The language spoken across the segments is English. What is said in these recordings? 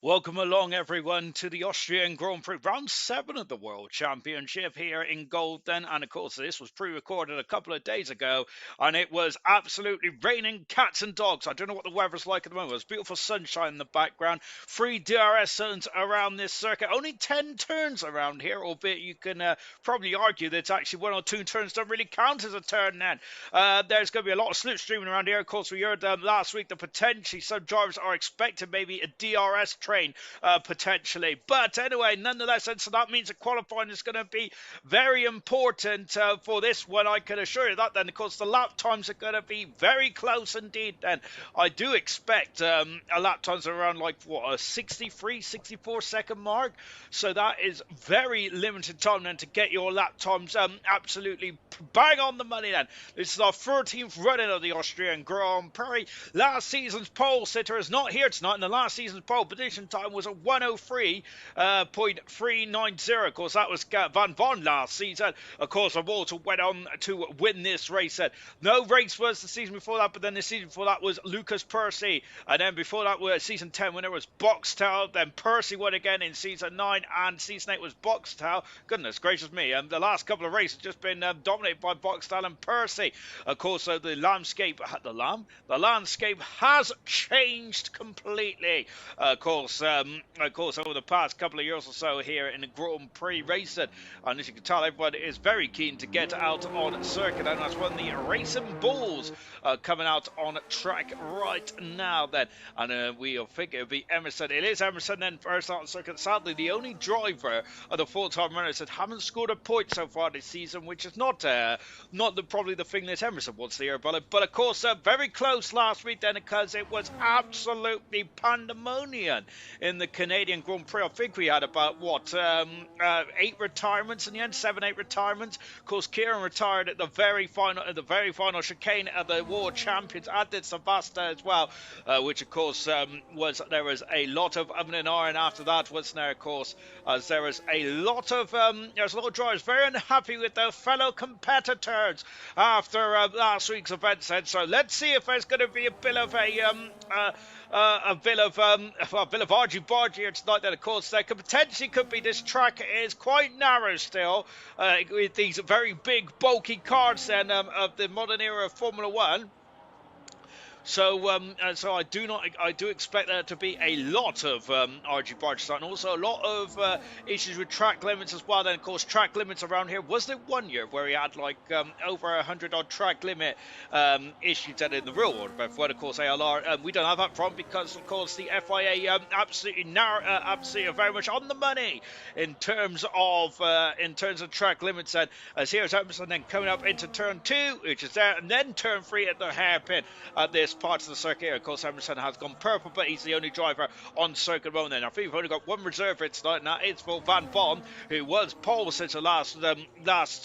Welcome along, everyone, to the Austrian Grand Prix, round 7 of the World Championship here in Golden. And of course, this was pre-recorded a couple of days ago, and it was absolutely raining cats and dogs. I don't know what the weather's like at the moment. There's beautiful sunshine in the background. 3 DRS zones around this circuit. Only 10 turns around here, albeit you can probably argue that it's actually 1 or 2 turns don't really count as a turn then. There's going to be a lot of slipstreaming around here. Of course, we heard last week that potentially some drivers are expecting maybe a DRS train potentially. But anyway, nonetheless, and so that means that qualifying is going to be very important for this one. I can assure you that. Then, of course, the lap times are going to be very close indeed. Then I do expect a lap times around like what, a 63, 64-second mark. So that is very limited time then to get your lap times absolutely bang on the money. Then this is our 13th running of the Austrian Grand Prix. Last season's pole sitter is not here tonight, and the last season's pole position time was a 103.390. Of course, that was Van Von last season. Of course, Walter went on to win this race. No race was the season before that, but then the season before that was Lucas Percy, and then before that was season 10 winner was Boxtel. Then Percy won again in season 9, and season 8 was Boxtel. Goodness gracious me, the last couple of races have just been dominated by Boxtel and Percy. Of course, the landscape has changed completely. Of course, over the past couple of years or so here in the Grand Prix racing, and as you can tell, everyone is very keen to get out on circuit, and that's when the Racing Bulls coming out on track right now. Then, and we'll figure it'll be Emerson. It is Emerson then first out on circuit. Sadly, the only driver of the full-time runners that haven't scored a point so far this season, which is not probably the thing that Emerson wants to hear about it. But of course, very close last week then, because it was absolutely pandemonium in the Canadian Grand Prix. I think we had about what 8 retirements in the end, 7-8 retirements. Of course, Kieran retired at the very final chicane of the World Champions, and did Savasta as well, which of course there was a lot of and ahhing after that, wasn't there? Of course, as there was a lot of drivers very unhappy with their fellow competitors after last week's event. So let's see if there's going to be a bit of argy-bargy here tonight. Then, of course, there could be. This track is quite narrow still, with these very big, bulky cars then of the modern era of Formula One. So I do expect there to be a lot of argy-bargy, and also a lot of issues with track limits as well. Then, of course, track limits around here. Was there one year where we had like over 100 odd track limit issues then in the real world? But for, of course, ALR, we don't have that problem because, of course, the FIA absolutely very much on the money in terms of track limits. And as here's Emerson then coming up into turn 2, which is there, and then turn 3 at the hairpin at this part of the circuit. Of course, Emerson has gone purple, but he's the only driver on circuit road. Then I think we've only got one reserve here tonight, and that is for Van Von, who was pole since the last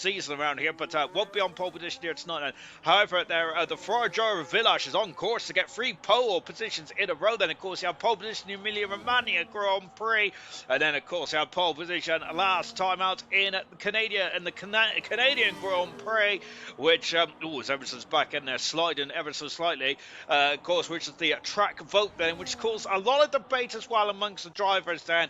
season around here, but won't be on pole position here tonight. And however, the Ferrari Village is on course to get 3 pole positions in a row. Then, of course, you have pole position in Emilia-Romagna Grand Prix, and then, of course, you have pole position last time out in the Canadian Grand Prix, which as Emerson's back in there sliding ever so slightly. Of course, which is the track vote then, which caused a lot of debate as well amongst the drivers then.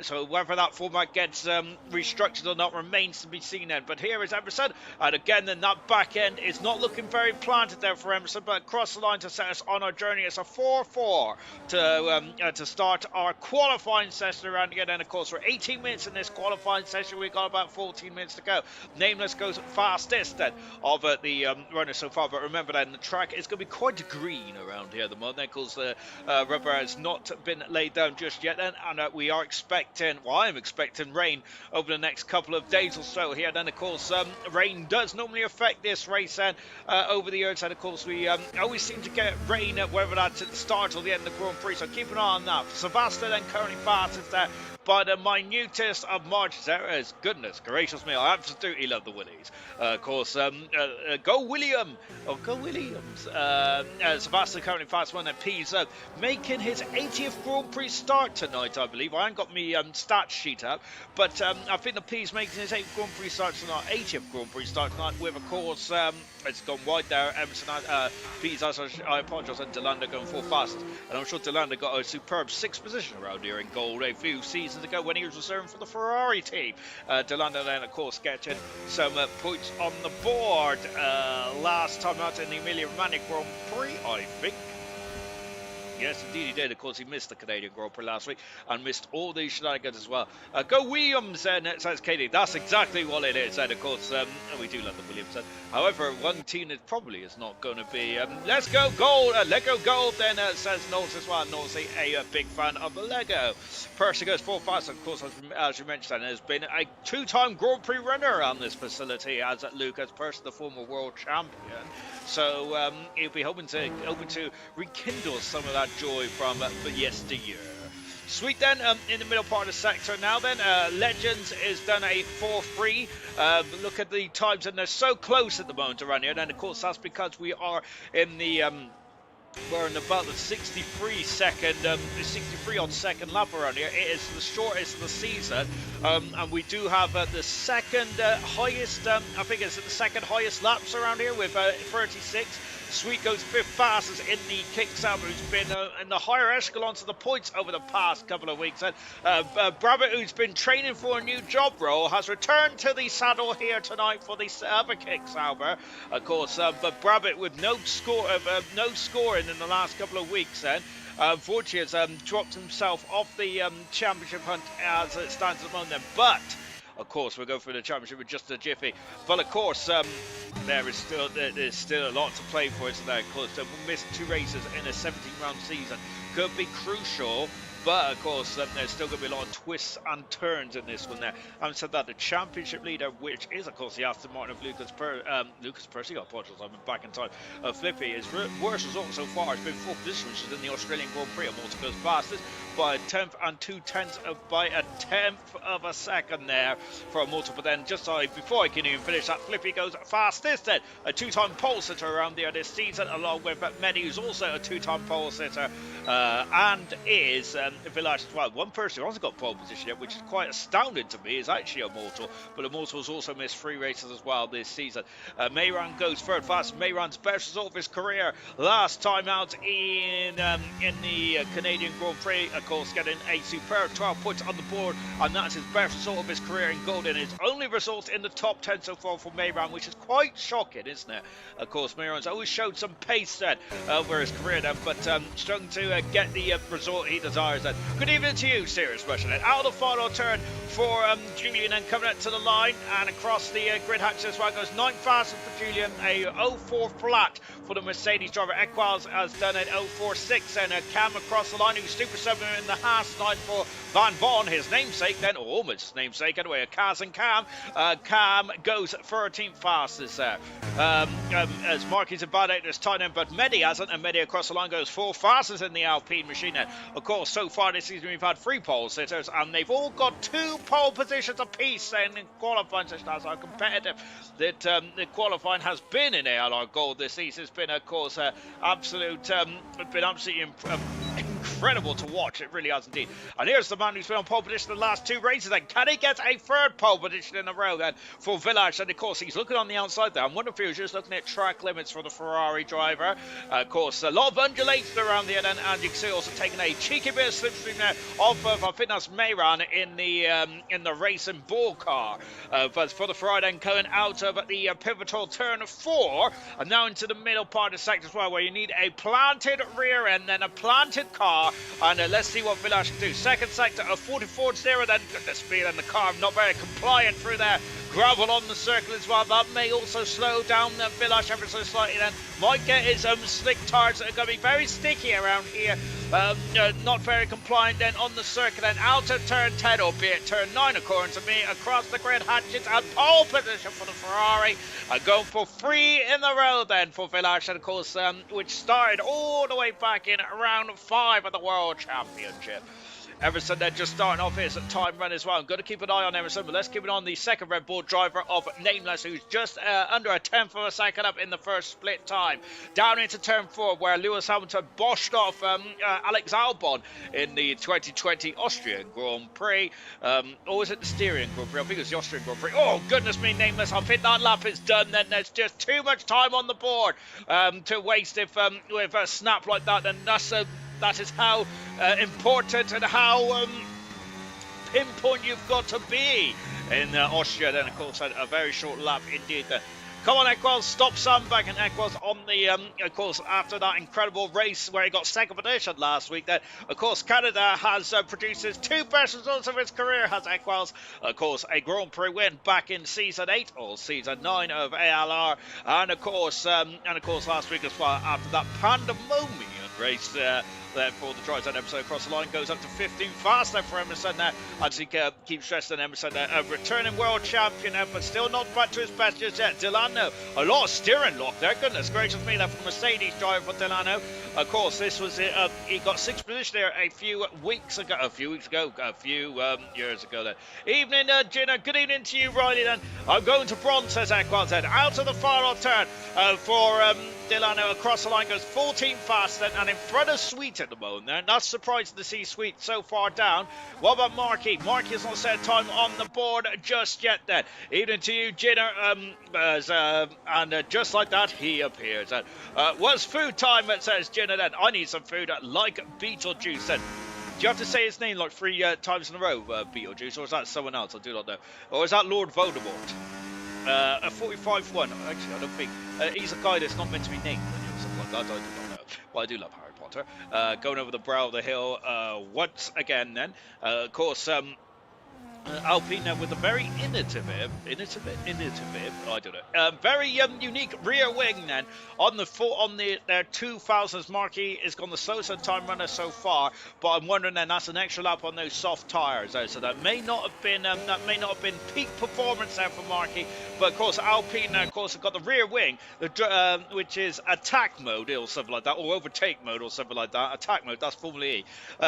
So whether that format gets restructured or not remains to be seen then. But here is Emerson, and again, then that back end is not looking very planted there for Emerson, but across the line to set us on our journey. It's a 4-4 to start our qualifying session around again. And of course, we're 18 minutes in this qualifying session. We've got about 14 minutes to go. Nameless goes fastest then of the runners so far, but remember then the track is going to be quite green around here at the moment because the rubber has not been laid down just yet, and we are expecting, well, I'm expecting rain over the next couple of days or so here. Then, of course, rain does normally affect this race, and over the years, and of course, we always seem to get rain, whether that's at the start or the end of the Grand Prix, so keep an eye on that. Savasta then currently fastest there by the minutest of margins. There is, goodness gracious me, I absolutely love the Willies. Of course, go William, or go Williams. Sebastian currently fast one, and P's making his 80th Grand Prix start tonight, I believe. I haven't got my stat sheet up, but I think the P's making his 8th Grand Prix start tonight, 80th Grand Prix start tonight, with, of course, it's gone wide there. Emerson, P's, I apologise, and Delanda going 4 fastest. And I'm sure Delanda got a superb 6th position around here in gold a few seasons ago when he was reserving for the Ferrari team. Delanda then, of course, getting some points on the board last time out in the Emilia-Romagna Grand Prix, I think. Yes, indeed he did. Of course, he missed the Canadian Grand Prix last week and missed all these shenanigans as well. Go Williams, says Katie. That's exactly what it is. And of course, we do love the Williams. However, one team that probably is not going to be. Let's go gold. Let go gold. Then says Knowles as well. Knowles, a big fan of the Lego. Percy goes 4 fast. Of course, as you mentioned, there's been a 2-time Grand Prix winner on this facility as Lucas Percy, the former world champion. So he'll be hoping to rekindle some of that joy from yesteryear. Sweet then, in the middle part of the sector now then, Legends is done a 4-3. Look at the times, and they're so close at the moment around here. And then, of course, that's because we are in the... we're in about the 63 odd second lap around here. It is the shortest of the season, and we do have the second highest, I think it's the second highest laps around here with 36. Sweet goes 5th fastest in the Keychains, who's been in the higher echelons of the points over the past couple of weeks. And Brabbit, who's been training for a new job role, has returned to the saddle here tonight for the other Keychains. Of course, but Brabbit with no scoring in the last couple of weeks. Then, unfortunately, has dropped himself off the championship hunt as it stands at the moment. But of course, we'll go for the championship with just a jiffy. But of course, there's still a lot to play for, isn't there? Of course, we'll miss 2 races in a 17-round season. Could be crucial. But, of course, there's still going to be a lot of twists and turns in this one there. Having said that, the championship leader, which is, of course, the Aston Martin of Lucas Percy, got apologize, I'm back in time. Flippy, his worst result so far has been 4th position, which is in the Australian Grand Prix. Malta goes fastest by a 10th and 2/10 by a 10th of a second there for a Malta. But then, just before I can even finish that, Flippy goes fastest then. A 2-time pole sitter around there this season, along with Medi, who's also a 2-time pole sitter, and is... Village as well. One person who hasn't got pole position yet, which is quite astounding to me, is actually Immortal. But Immortal's also missed 3 races as well this season. Mayran goes 3rd fast. Mayran's best result of his career last time out in the Canadian Grand Prix. Of course, getting a superb 12 points on the board, and that's his best result of his career in Golden. His only result in the top 10 so far for Mayran, which is quite shocking, isn't it? Of course, Mayran's always showed some pace then over his career then, but struggling to get the result he desires. Good evening to you, Serious Russian. Out of the final turn for Julian, and coming up to the line and across the grid hatch as well goes 9th fastest for Julian, a 0.4 flat for the Mercedes driver. Equals has done an 0.46, and Cam across the line, who's Super 7 in the Haas line for Van Von, his namesake then, or almost his namesake anyway, Kaz and Cam. Cam goes 13th fastest there. As Marky's about it this time then, but Medi hasn't, and Medi across the line goes 4th fastest in the Alpine machine then. Of course, so far this season we've had 3 pole sitters, and they've all got 2 pole positions apiece, and in qualifying, such as how competitive that the qualifying has been in ALR Gold this season. It's been, of course, absolutely incredible to watch. It really has indeed. And here's the man who's been on pole position the last 2 races. And can he get a 3rd pole position in a row then for Village? And of course, he's looking on the outside there. I wonder if he was just looking at track limits for the Ferrari driver. Of course, a lot of undulations around the end, and you can see also taking a cheeky bit of slipstream there off of, I think that's Mayran in the racing ball car. But for the Ferrari then coming out of the pivotal turn 4, and now into the middle part of the sector as well, where you need a planted rear end, then a planted car, and let's see what Village can do. Second sector of 44.0, then goodness me, and the car not very compliant through there. Gravel on the circle as well. That may also slow down the Village ever so slightly then. Might get his slick tires that are going to be very sticky around here. Not very compliant then on the circuit, then out of turn 10, albeit turn 9 according to me, across the grid hatches and pole position for the Ferrari. Going for 3 in a row then for Village, and of course, which started all the way back in round 5 of the World Championship. Everson then just starting off his time run as well. I'm going to keep an eye on Everson, but let's keep it on the second Red Bull driver of Nameless, who's just under a 10th of a second up in the first split time. Down into turn 4, where Lewis Hamilton boshed off Alex Albon in the 2020 Austrian Grand Prix. Or was it the Styrian Grand Prix? I think it was the Austrian Grand Prix. Oh, goodness me, Nameless. I think that lap is done then. There's just too much time on the board to waste if with a snap like that. And that is how important and how pinpoint you've got to be in Austria. Then, of course, a very short lap indeed. Come on, Equals, stop sandbagging. Equals on the, of course, after that incredible race where he got second position last week, then, of course, Canada has produced his 2 best results of his career, has Equals. Of course, a Grand Prix win back in Season 8 or Season 9 of ALR. And, of course, last week as well, after that pandemonium race there for the Trizone Emerson across the line, goes up to 15 faster for Emerson there, as he keeps stressing Emerson there, a returning world champion there, but still not back to his best just yet. Delano, a lot of steering lock there, goodness gracious me, that from Mercedes driver for Delano. Of course, this was it. He got 6th position there a few years ago then. Evening, Gina. Good evening to you, Riley then. I'm going to bronze, says Aquaz then. Out of the final turn for Delano across the line, goes 14 fast then, and in front of Sweet at the moment there. Not surprised to see Sweet so far down. What about Markey? Markey has not set time on the board just yet then. Evening to you, Gina. And just like that, he appears. Was food time, it says Gina then. I need some food like Beetlejuice then. Do you have to say his name like 3 times in a row, Beetlejuice, or is that someone else? I do not know. Or is that Lord Voldemort? A 45 one. Actually, I don't think. He's a guy that's not meant to be named or something like that. I do not know. Well, I do love Harry Potter. Going over the brow of the hill once again then. Of course, Alpine with a very innovative, I don't know, very unique rear wing then on their 2000s. Marquis is gone the slowest time runner so far, but I'm wondering then that's an extra lap on those soft tires there, so that may not have been peak performance there for Marquis. But of course Alpine of course have got the rear wing, which is attack mode or something like that, or overtake mode or something like that. Attack mode, that's Formula E,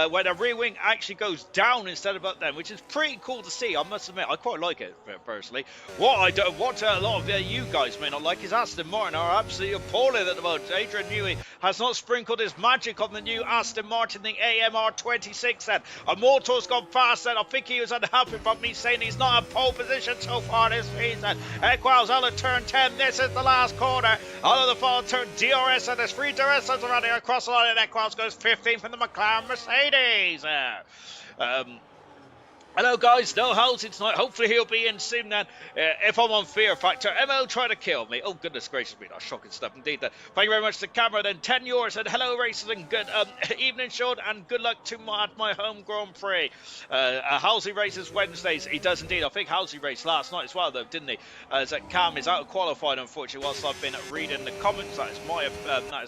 where the rear wing actually goes down instead of up then, which is pretty cool to see. I must admit, I quite like it personally. What a lot of you guys may not like is Aston Martin are absolutely appalling at the moment. Adrian Newey has not sprinkled his magic on the new Aston Martin, the AMR 26 then. Immortal's gone fast then. I think he was unhappy about me saying he's not in pole position so far this season. Equals out of turn 10. This is the last corner. Out of the final turn, DRS, and there's 3 DRS around here across the line, and Equals goes 15th from the McLaren Mercedes. Hello guys, no Halsey tonight. Hopefully he'll be in soon then. If I'm on Fear Factor, MO try to kill me. Oh goodness gracious me, that's shocking stuff indeed. Thank you very much to the camera then. 10 euros and hello racers and good evening Sean and good luck to my home Grand Prix. Halsey races Wednesdays. He does indeed. I think Halsey raced last night as well though, didn't he? As Cam is out of qualified unfortunately whilst I've been reading the comments. That is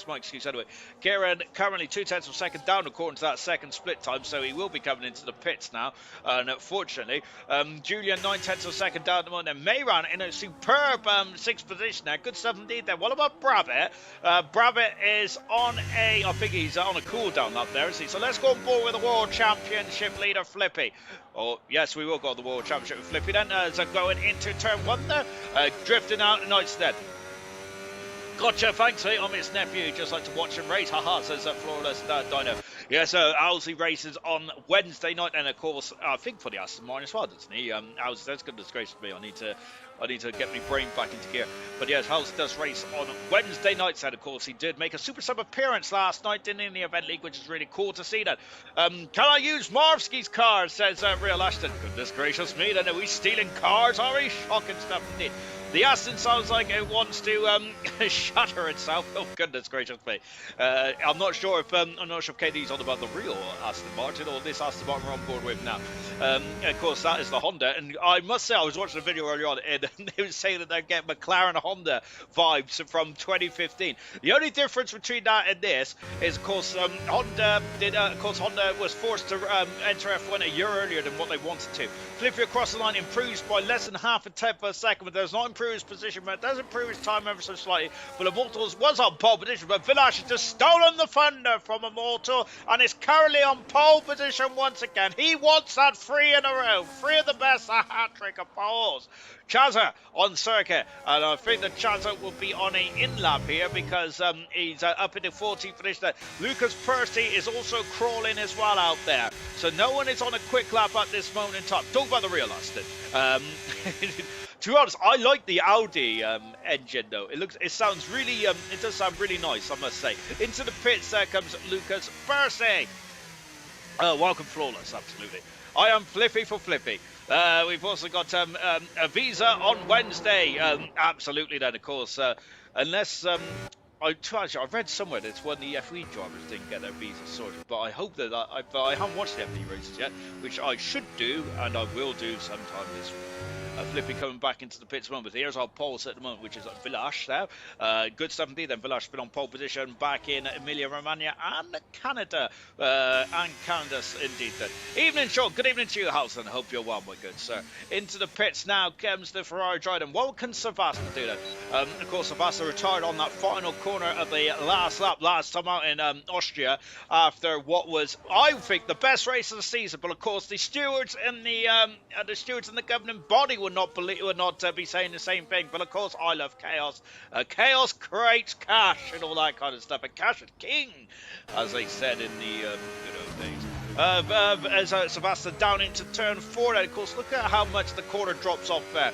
my excuse anyway. Kieran currently 2/10 of a second down according to that second split time, so he will be coming into the pits now. Fortunately, Julian 9/10 of a second down the moment. And Mayran in a superb 6th position there. Good stuff indeed there. What about Brabbit? Brabbit is on I think he's on a cool down up there, isn't he? So let's go on board with the World Championship leader Flippy. Oh, yes, we will go on the World Championship with Flippy then. So going into turn 1 there, drifting out and instead. Gotcha, thanks mate. I'm his nephew, just like to watch him race. Haha, says that flawless Dino. Yeah, so Owlsey races on Wednesday night, and of course, I think for the Aston Martin as well, doesn't he? Owlsey, that's goodness gracious me. I need to get my brain back into gear. But yes, Owlsey does race on Wednesday nights, and of course, he did make a Super Sub appearance last night, didn't he, in the event league, which is really cool to see that. Can I use Marvsky's car? Says Real Ashton. Goodness gracious me, then are we stealing cars? Are we? Shocking stuff indeed. The Aston sounds like it wants to shatter itself. Oh goodness gracious me! I'm not sure if KD's on about the real Aston Martin or this Aston Martin we're on board with now. Of course, that is the Honda, and I must say I was watching a video earlier on, and they were saying that they get McLaren Honda vibes from 2015. The only difference between that and this is, of course, Honda was forced to enter F1 a year earlier than what they wanted to. Flippy across the line improves by less than half a tenth per second, but does not improve his position, but it does improve his time ever so slightly. But Immortals was on pole position, but Village has just stolen the thunder from Immortal and is currently on pole position once again. He wants that 3 in a row, 3 of the best, a hat-trick of poles. Chazza on circuit, and I think that Chazza will be on a in-lap here because he's up in the 14th position. Lucas Percy is also crawling as well out there, so no one is on a quick lap at this moment in time. Talk about the real Aston. To be honest, I like the Audi engine though. It sounds really, it does sound really nice, I must say. Into the pits there comes Lucas Percy. Welcome Flawless, absolutely. I am Flippy for Flippy. We've also got a visa on Wednesday. Absolutely, then, of course. Unless I read somewhere that it's one of the FE drivers didn't get their visa sorted, but I hope that but I haven't watched the FE races yet, which I should do, and I will do sometime this week. Flippy coming back into the pits moment. Here's our poles at the moment, which is Village now. Good stuff indeed. Then Village been on pole position back in Emilia Romagna and Canada. Indeed. Then. Evening, Sean. Good evening to you, Halson. Hope you're well, my good sir. Into the pits now comes the Ferrari Dryden. What can Savasta do then? Of course, Savasta retired on that final corner of the last lap last time out in Austria after what was, I think, the best race of the season. But of course, the stewards and the governing body would not be saying the same thing. But of course, I love chaos. Chaos creates cash and all that kind of stuff. And cash is king, as they said in the good old days. As Sebastian down into turn 4, and of course, look at how much the corner drops off there.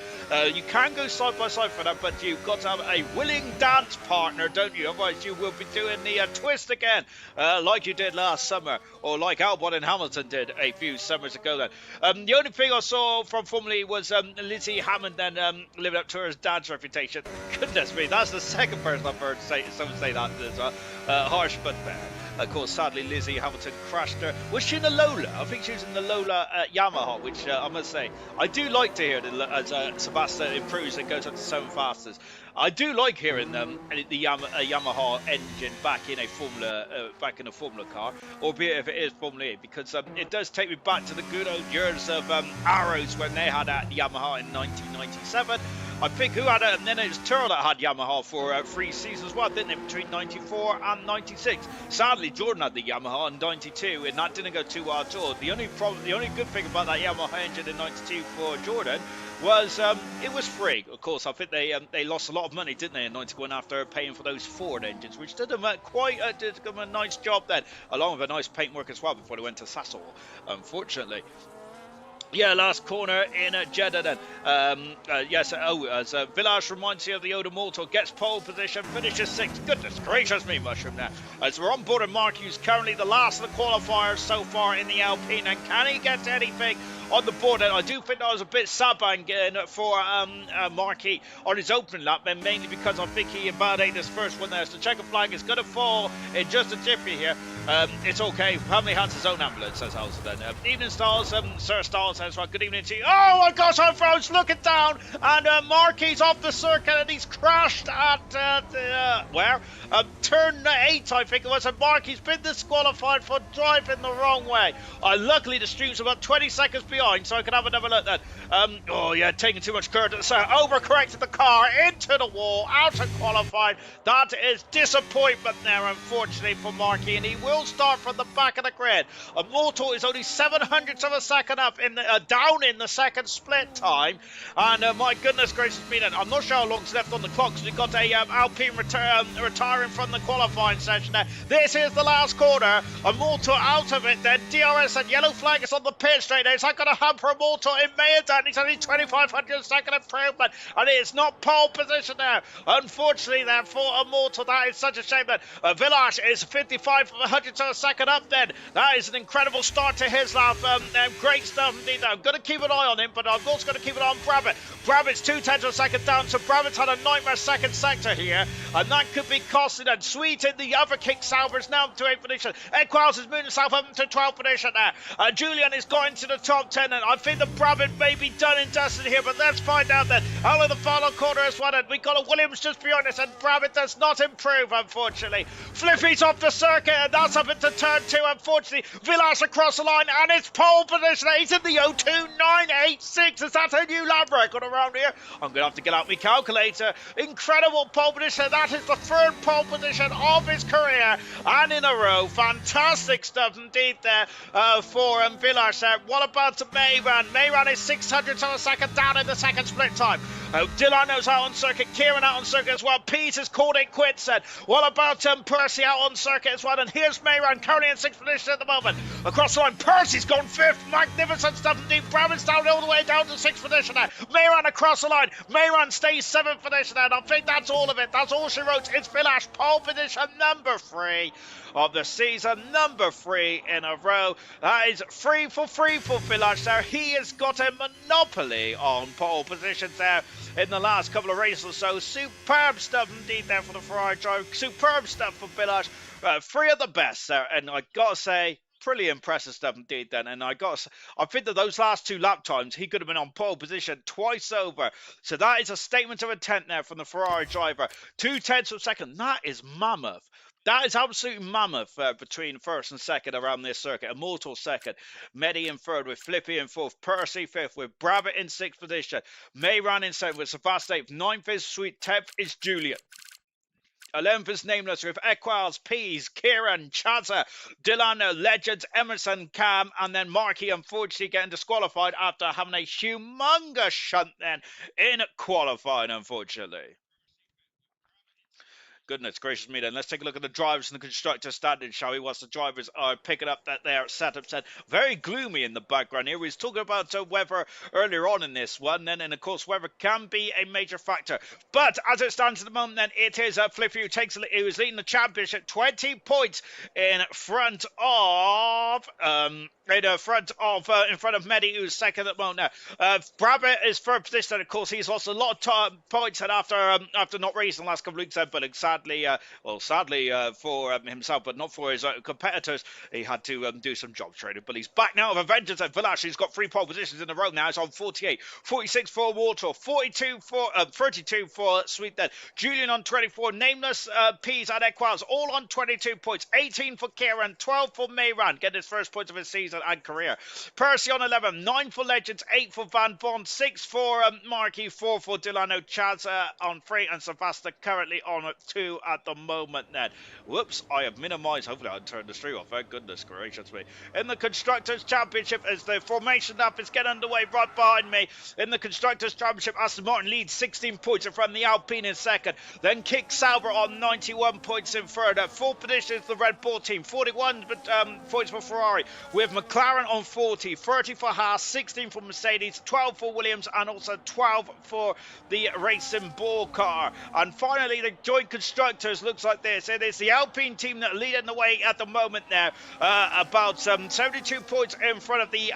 You can go side by side for that, but you've got to have a willing dance partner, don't you? Otherwise, you will be doing the twist again, like you did last summer, or like Albon and Hamilton did a few summers ago. Then the only thing I saw from Formula E was Lizzie Hammond then living up to her dance reputation. Goodness me, that's the second person I've heard someone say that as well. Harsh but fair. Of course, sadly, Lizzie Hamilton crashed her. Was she in the Lola? I think she was in the Lola Yamaha, which I must say, I do like to hear as Sebastian improves and goes up to 7 fastest. I do like hearing the Yamaha engine back in a Formula car, albeit if it is Formula E, because it does take me back to the good old years of Arrows when they had a Yamaha in 1997. I think who had it, and then it was Tyrrell that had Yamaha for 3 seasons as well, didn't it, between 94 and 96. Sadly, Jordan had the Yamaha in 92, and that didn't go too well at all. The only good thing about that Yamaha engine in 92 for Jordan was it was free. Of course, I think they lost a lot of money, didn't they, in 91 after paying for those Ford engines, which did them did them a nice job then, along with a nice paintwork as well before they went to Sasol, unfortunately. Yeah, last corner in Jeddah then. As Village reminds you of the Oda Malto, gets pole position, finishes 6th. Goodness gracious me, Mushroom now. As we're on board, Mark, who's currently the last of the qualifiers so far in the Alpine. And can he get anything on the board? And I do think that was a bit sabbing for Marquis on his opening lap, and mainly because I think he invalidated his first one there. So the checker flag is going to fall in just a jiffy here. It's okay. Family has his own ambulance, says Hauser then. Evening, Styles. Sir Styles says, right, good evening to you. Oh my gosh, I'm froze looking down, and Marquis off the circuit, and he's crashed at turn 8, I think it was. And Marquis been disqualified for driving the wrong way. Luckily, the stream's about 20 seconds behind, so I can have another look then. Taking too much current at the start. Overcorrected the car into the wall, out and qualified. That is disappointment there, unfortunately, for Marquis, and he will start from the back of the grid. Mortal is only 700ths of a second up down in the second split time, and my goodness gracious me then, I'm not sure how long's left on the clock, because we've got a Alpine retiring from the qualifying session there. This is the last corner, Mortal out of it then. DRS and yellow flag is on the pit straight there. Is that going to hamper Mortal? It may have done. He's only 2,500 second improvement, and it's not pole position there, unfortunately there for Mortal. That is such a shame that Village is 55 hundredths of a second up then. That is an incredible start to his lap. Great stuff indeed. I'm going to keep an eye on him, but I'm also going to keep an eye on Brabbit. Brabbit's 2/10 of a second down, so Brabbit's had a nightmare second sector here, and that could be costing. And Sweet in the other kick Salvers now to 8th position. Equals is moving himself up to 12th position there. Julian is going to the top 10, and I think the Brabbit may be done and dusted here, but let's find out then. Out of the final corner as well, and we got a Williams just behind us, and Brabbit does not improve, unfortunately. Flippy's off the circuit, and that's up into turn 2, unfortunately. Villas across the line, and it's pole position. He's in the 02986. Is that a new lap record around here? I'm going to have to get out my calculator. Incredible pole position. That is the third pole position of his career, and in a row. Fantastic stuff indeed there for Villas. What about Mayran? Mayran is 600ths of a second down in the second split time. Delano's out on circuit, Kieran out on circuit as well. Pease has called it quits then. What about Percy out on circuit as well? And here's Mayran currently in 6th position at the moment. Across the line, Percy's gone 5th. Magnificent stuff indeed. Brown's down all the way down to 6th position now. Mayran across the line. Mayran stays 7th position now. I think that's all of it. That's all she wrote. It's Village pole position number 3 of the season, number 3 in a row. That is 3 for Village there. He has got a monopoly on pole positions there in the last couple of races or so. Superb stuff indeed there for the Ferrari driver. Superb stuff for Village. 3 of the best there, and I gotta say, pretty impressive stuff indeed then. And I think that those last 2 lap times, he could have been on pole position twice over. So that is a statement of intent there from the Ferrari driver. 2/10 of second. That is mammoth. That is absolutely mammoth between first and second around this circuit. A mortal second. Medi in third with Flippy in fourth. Percy fifth with Brabbit in 6th position. Mayran in 7th with Savast 8th. 9th is Sweet. 10th is Julian. 11th is Nameless with Equals, Pease, Kieran, Chaza, Delano, Legends, Emerson, Cam, and then Marky unfortunately getting disqualified after having a humongous shunt then in qualifying, unfortunately. Goodness gracious me then. Let's take a look at the drivers and the constructor standings, shall we? Whilst the drivers are picking up that their setup set. Very gloomy in the background here. We was talking about weather earlier on in this one, and of course weather can be a major factor. But as it stands at the moment then, it is Flippy who is leading the championship 20 points in front of in front of Medi, who's second at the moment now. Brabbit is third position, of course. He's lost a lot of points and after not racing the last couple of weeks, but sadly for himself, but not for his competitors, he had to do some job training. But he's back now with a vengeance at Village. He's got 3 pole positions in a row now. He's on 48, 46 for Water, 32 for Sweet Dead. Julian on 24, Nameless, Peas and Equals all on 22 points. 18 for Kieran, 12 for Mayran, getting his first points of his season and career. Percy on 11, 9 for Legends, 8 for Van Bond, 6 for Marky, 4 for Delano, Chaz on 3, and Savasta currently on 2 at the moment then. Whoops, I have minimized. Hopefully I turned the stream off. Goodness gracious me. In the Constructors' Championship, as the formation lap is getting underway right behind me. In the Constructors' Championship, Aston Martin leads 16 points in front of the Alpine in second. Then Kick Sauber on 91 points in third. 4th position is the Red Bull team. 41 points for Ferrari, with McLaren on 40, 30 for Haas, 16 for Mercedes, 12 for Williams, and also 12 for the Racing Bull car. And finally, the joint constructors looks like this. It is the Alpine team that are leading the way at the moment now, about 72 points in front of the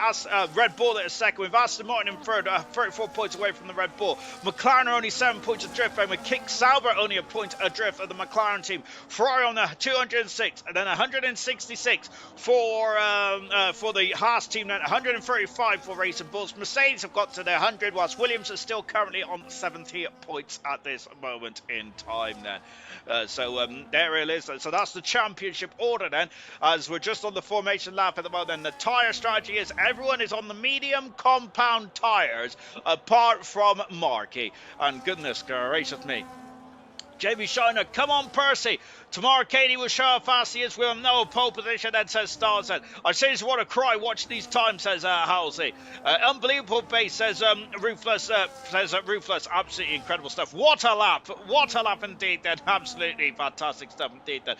Red Bull that is second, with Aston Martin in third, 34 points away from the Red Bull. McLaren are only 7 points adrift, and with Kick Sauber only a point adrift of the McLaren team. Ferrari on the 206, and then 166 for the Haas team, then 135 for Racing Bulls. Mercedes have got to their 100, whilst Williams is still currently on 70 points at this moment in time then. There it is. So that's the championship order then, as we're just on the formation lap at the moment. And the tyre strategy is everyone is on the medium compound tyres apart from Marky. And goodness gracious me. Jamie Shiner, come on Percy. Tomorrow Katie will show how fast he is. We'll know pole position, then says Starset. I seriously want to cry. Watch these times, says Halsey. Unbelievable pace, says Ruthless. Ruthless. Absolutely incredible stuff. What a lap. What a lap indeed then. Absolutely fantastic stuff indeed then.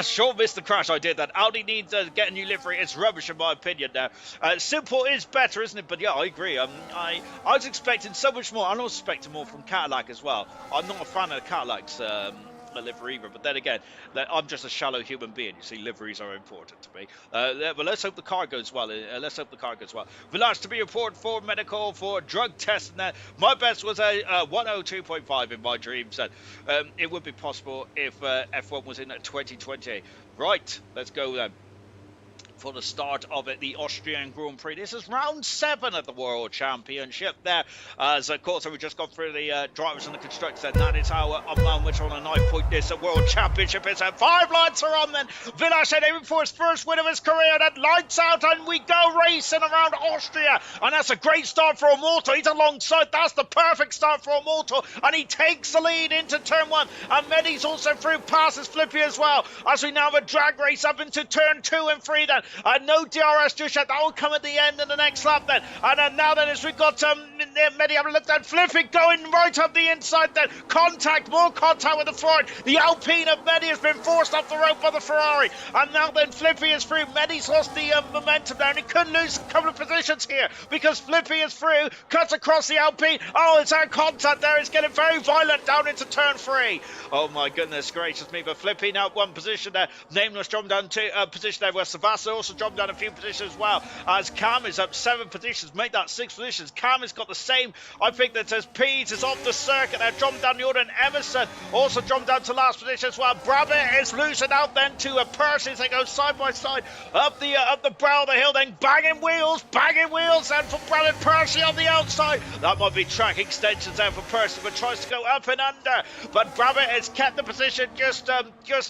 Sure missed the crash. I did that. Audi needs to get a new livery. It's rubbish in my opinion now. Simple is better, isn't it? But yeah, I agree. I was expecting so much more. I'm also expecting more from Cadillac as well. I'm not a fan of Cadillac's livery either, but then again, I'm just a shallow human being. You see, liveries are important to me. But let's hope the car goes well. Village to be reported for medical, for drug test. And my best was a 102.5 in my dreams. And it would be possible if F1 was in 2020. Right, let's go then. For the start of it, the Austrian Grand Prix. This is round 7 of the World Championship there. As of course, we just got through the drivers and the constructors, and that is how on which on a 9-point this World Championship is. 5 lights are on then. Village aiming for his first win of his career. That lights out, and we go racing around Austria. And that's a great start for Immortal. He's alongside. That's the perfect start for Immortal, and he takes the lead into turn 1. And Medi's also through, passes Flippy as well. As we now have a drag race up into turn 2 and 3 then. No DRS just yet. That will come at the end of the next lap then. And now then, as we've got there. Medi having a look down. Flippy going right up the inside then. Contact, more contact with the Ferrari. The Alpine of Medi has been forced off the road by the Ferrari. And now then Flippy is through. Medi's lost the momentum there, and he could lose a couple of positions here because Flippy is through. Cuts across the Alpine. Oh, it's our contact there. It's getting very violent down into turn 3. Oh my goodness gracious me. But Flippy now 1 position there. Nameless jumped down 2 position there. Where Savassa also jumped down a few positions as well. As Cam is up 7 positions. Made that 6 positions. Cam has got the same. I think that says Pease is off the circuit there. Jumped down the order, and Emerson also jumped down to last position as well. Brabbit is losing out then to Percy as they go side by side up the brow of the hill, then banging wheels, and for Brabbit. Percy on the outside. That might be track extensions there for Percy, but tries to go up and under. But Brabbit has kept the position just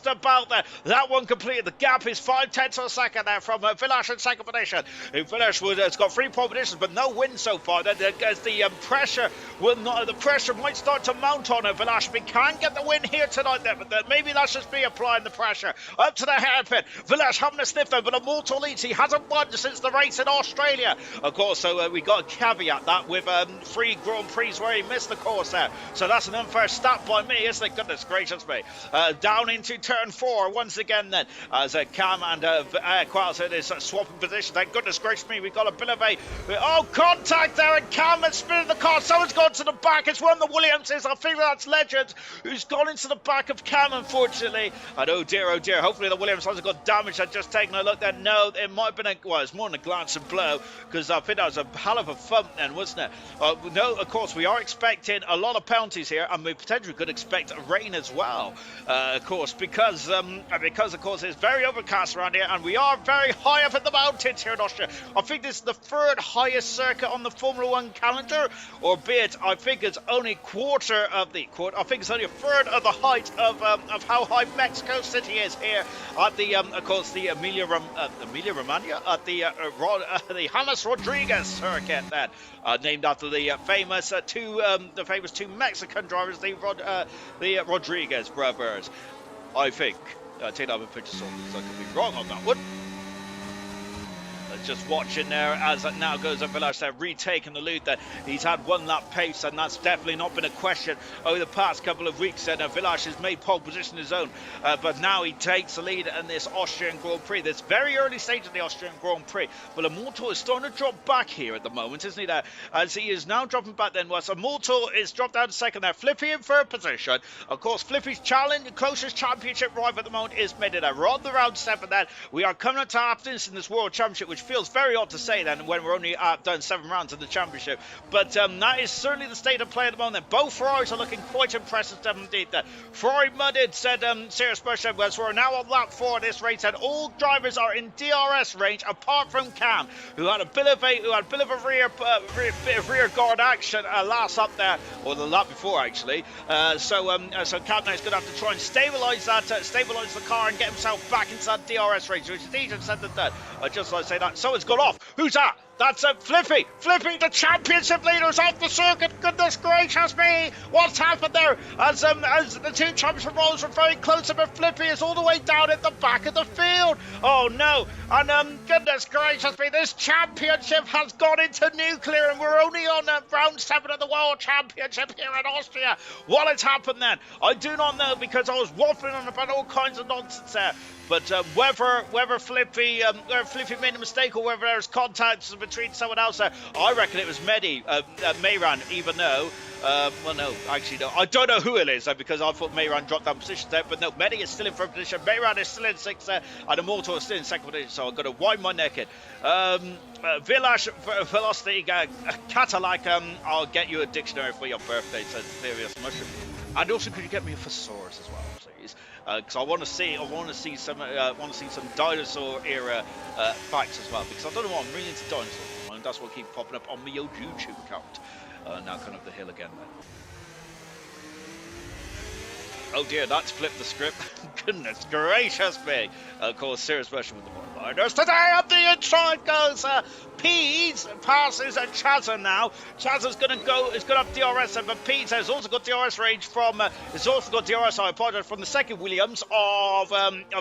about there. That one completed. The gap is 5/10 of a second there from Village in second position. Village has got 3 pole positions, but no win so far. As the pressure the pressure might start to mount on Village. We can get the win here tonight there, but maybe that's just me applying the pressure up to the hairpin. Village having a sniff there, but Immortal leads. He hasn't won since the race in Australia, of course. So we got a caveat that with 3 Grand Prix where he missed the course there. So that's an unfair stat by me, isn't it? Goodness gracious me. Down into turn 4 once again then, as Cam and Qualson is swapping position. Thank goodness gracious me, we got a bit of a contact there, and Cam has spinning the car. Someone's gone to the back. It's one of the Williamses. I think that's Legend who's gone into the back of Cam, unfortunately. And oh dear, hopefully the Williams hasn't got damaged. I've just taken a look there. No, it might have been it's more than a glance and blow, because I think that was a hell of a thump then, wasn't it? No, of course, we are expecting a lot of penalties here, and we potentially could expect rain as well, of course, because of course it's very overcast around here, and we are very high up in the mountains here in Austria. I think this is the 3rd highest circuit on the Formula 1 calendar, albeit I think it's only I think it's only a third of the height of how high Mexico City is here at the of course the Emilia Romagna at the James Rodriguez circuit then, named after the famous 2 Mexican drivers, the Rodriguez brothers. I think. Take that with a pinch of salt, because I could be wrong on that one. Just watching there as it now goes up Village there, retaking the lead there. He's had 1 lap pace, and that's definitely not been a question over the past couple of weeks. And Village has made pole position his own, but now he takes the lead in this Austrian Grand Prix. This very early stage of the Austrian Grand Prix. But Immortal is starting to drop back here at the moment, isn't he there? As he is now dropping back then. Whilst Immortal is dropped down to 2nd there. Flippy in 3rd position. Of course, Flippy's closest championship rival at the moment is Medi there. We're on the round 7 then. We are coming up to afternoon in this World Championship, which feels very odd to say then when we're only done 7 rounds in the championship, but that is certainly the state of play at the moment. Both Ferraris are looking quite impressive indeed. Ferrari mudded, said Sirius Bush, as we're now on lap 4 of this race, and all drivers are in DRS range apart from Cam, who had a bit of a rear guard action last up there, or the lap before actually. So Cam now is going to have to try and stabilise the car and get himself back into that DRS range, which is easier said than done. I just like to say that. Someone's gone off. Who's that? That's Flippy. Flippy, the championship leaders off the circuit. Goodness gracious me. What's happened there? As the 2 championship rollers were very close, but Flippy is all the way down at the back of the field. Oh no. And goodness gracious me, this championship has gone into nuclear, and we're only on round 7 of the World Championship here in Austria. What has happened then? I do not know, because I was waffling on about all kinds of nonsense there. But whether Flippy made a mistake, or whether there's contacts between someone else there, I reckon it was Mayran, even though, well, no, actually, no. I don't know who it is, because I thought Mayran dropped down positions there, but no, Medi is still in 3rd position, Mayran is still in 6th there, and Immortal is still in 2nd position, so I've got to wind my neck in. Village Velocity Cadillac, I'll get you a dictionary for your birthday, says Serious Mushroom. And also, could you get me a thesaurus as well, please? Because I want to see some dinosaur era facts as well. Because I don't know what, I'm really into dinosaurs, and that's what keeps popping up on my old YouTube account. Now, kind of the hill again then. Oh dear, that's flipped the script. Goodness gracious me. Of course, serious version with the one-liners. Today up the inside goes Pease, passes at Chazza now. Chazza's going to go, he's going to have DRS, but Pease has also got DRS range from, he's also got DRS, I apologize, from the second Williams of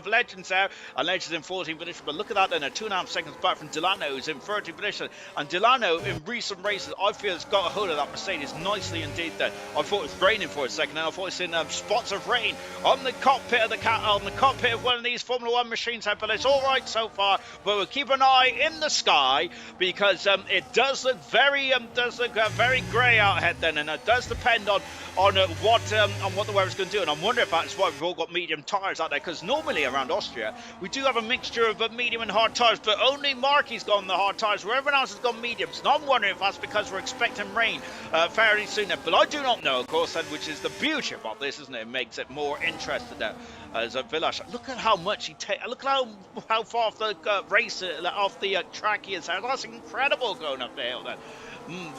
Legends there. And Legends in 14th position, but look at that then, 2.5 seconds back from Delano, who's in 13th position. And Delano, in recent races, I feel has got a hold of that Mercedes nicely indeed there. I thought it was raining for a second, and I thought it's in spots of rain on the cockpit of one of these Formula One machines, but it's all right so far. But we'll keep an eye in the sky because it does look very grey out ahead then, and it does depend on what the weather's going to do. And I'm wondering if that's why we've all got medium tyres out there, because normally around Austria we do have a mixture of medium and hard tyres, but only Marky's gone the hard tyres, where everyone else has gone mediums. And I'm wondering if that's because we're expecting rain fairly soon. But I do not know, of course, which is the beauty about this, isn't it? It makes it more interesting now. As Villash, look at how much he takes. Look at how far off the off the track he is. That's incredible going up the hill then.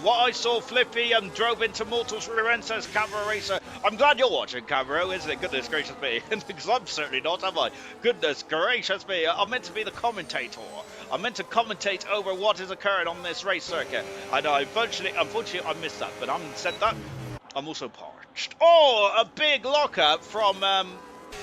What I saw Flippy drove into Mortals Lorenzo's Camera Racer. I'm glad you're watching Camera, isn't it? Goodness gracious me. Because I'm certainly not, am I? Goodness gracious me. I'm meant to be the commentator. I'm meant to commentate over what is occurring on this race circuit. And unfortunately, I missed that. But having said that, I'm also parched. Oh, a big lockup from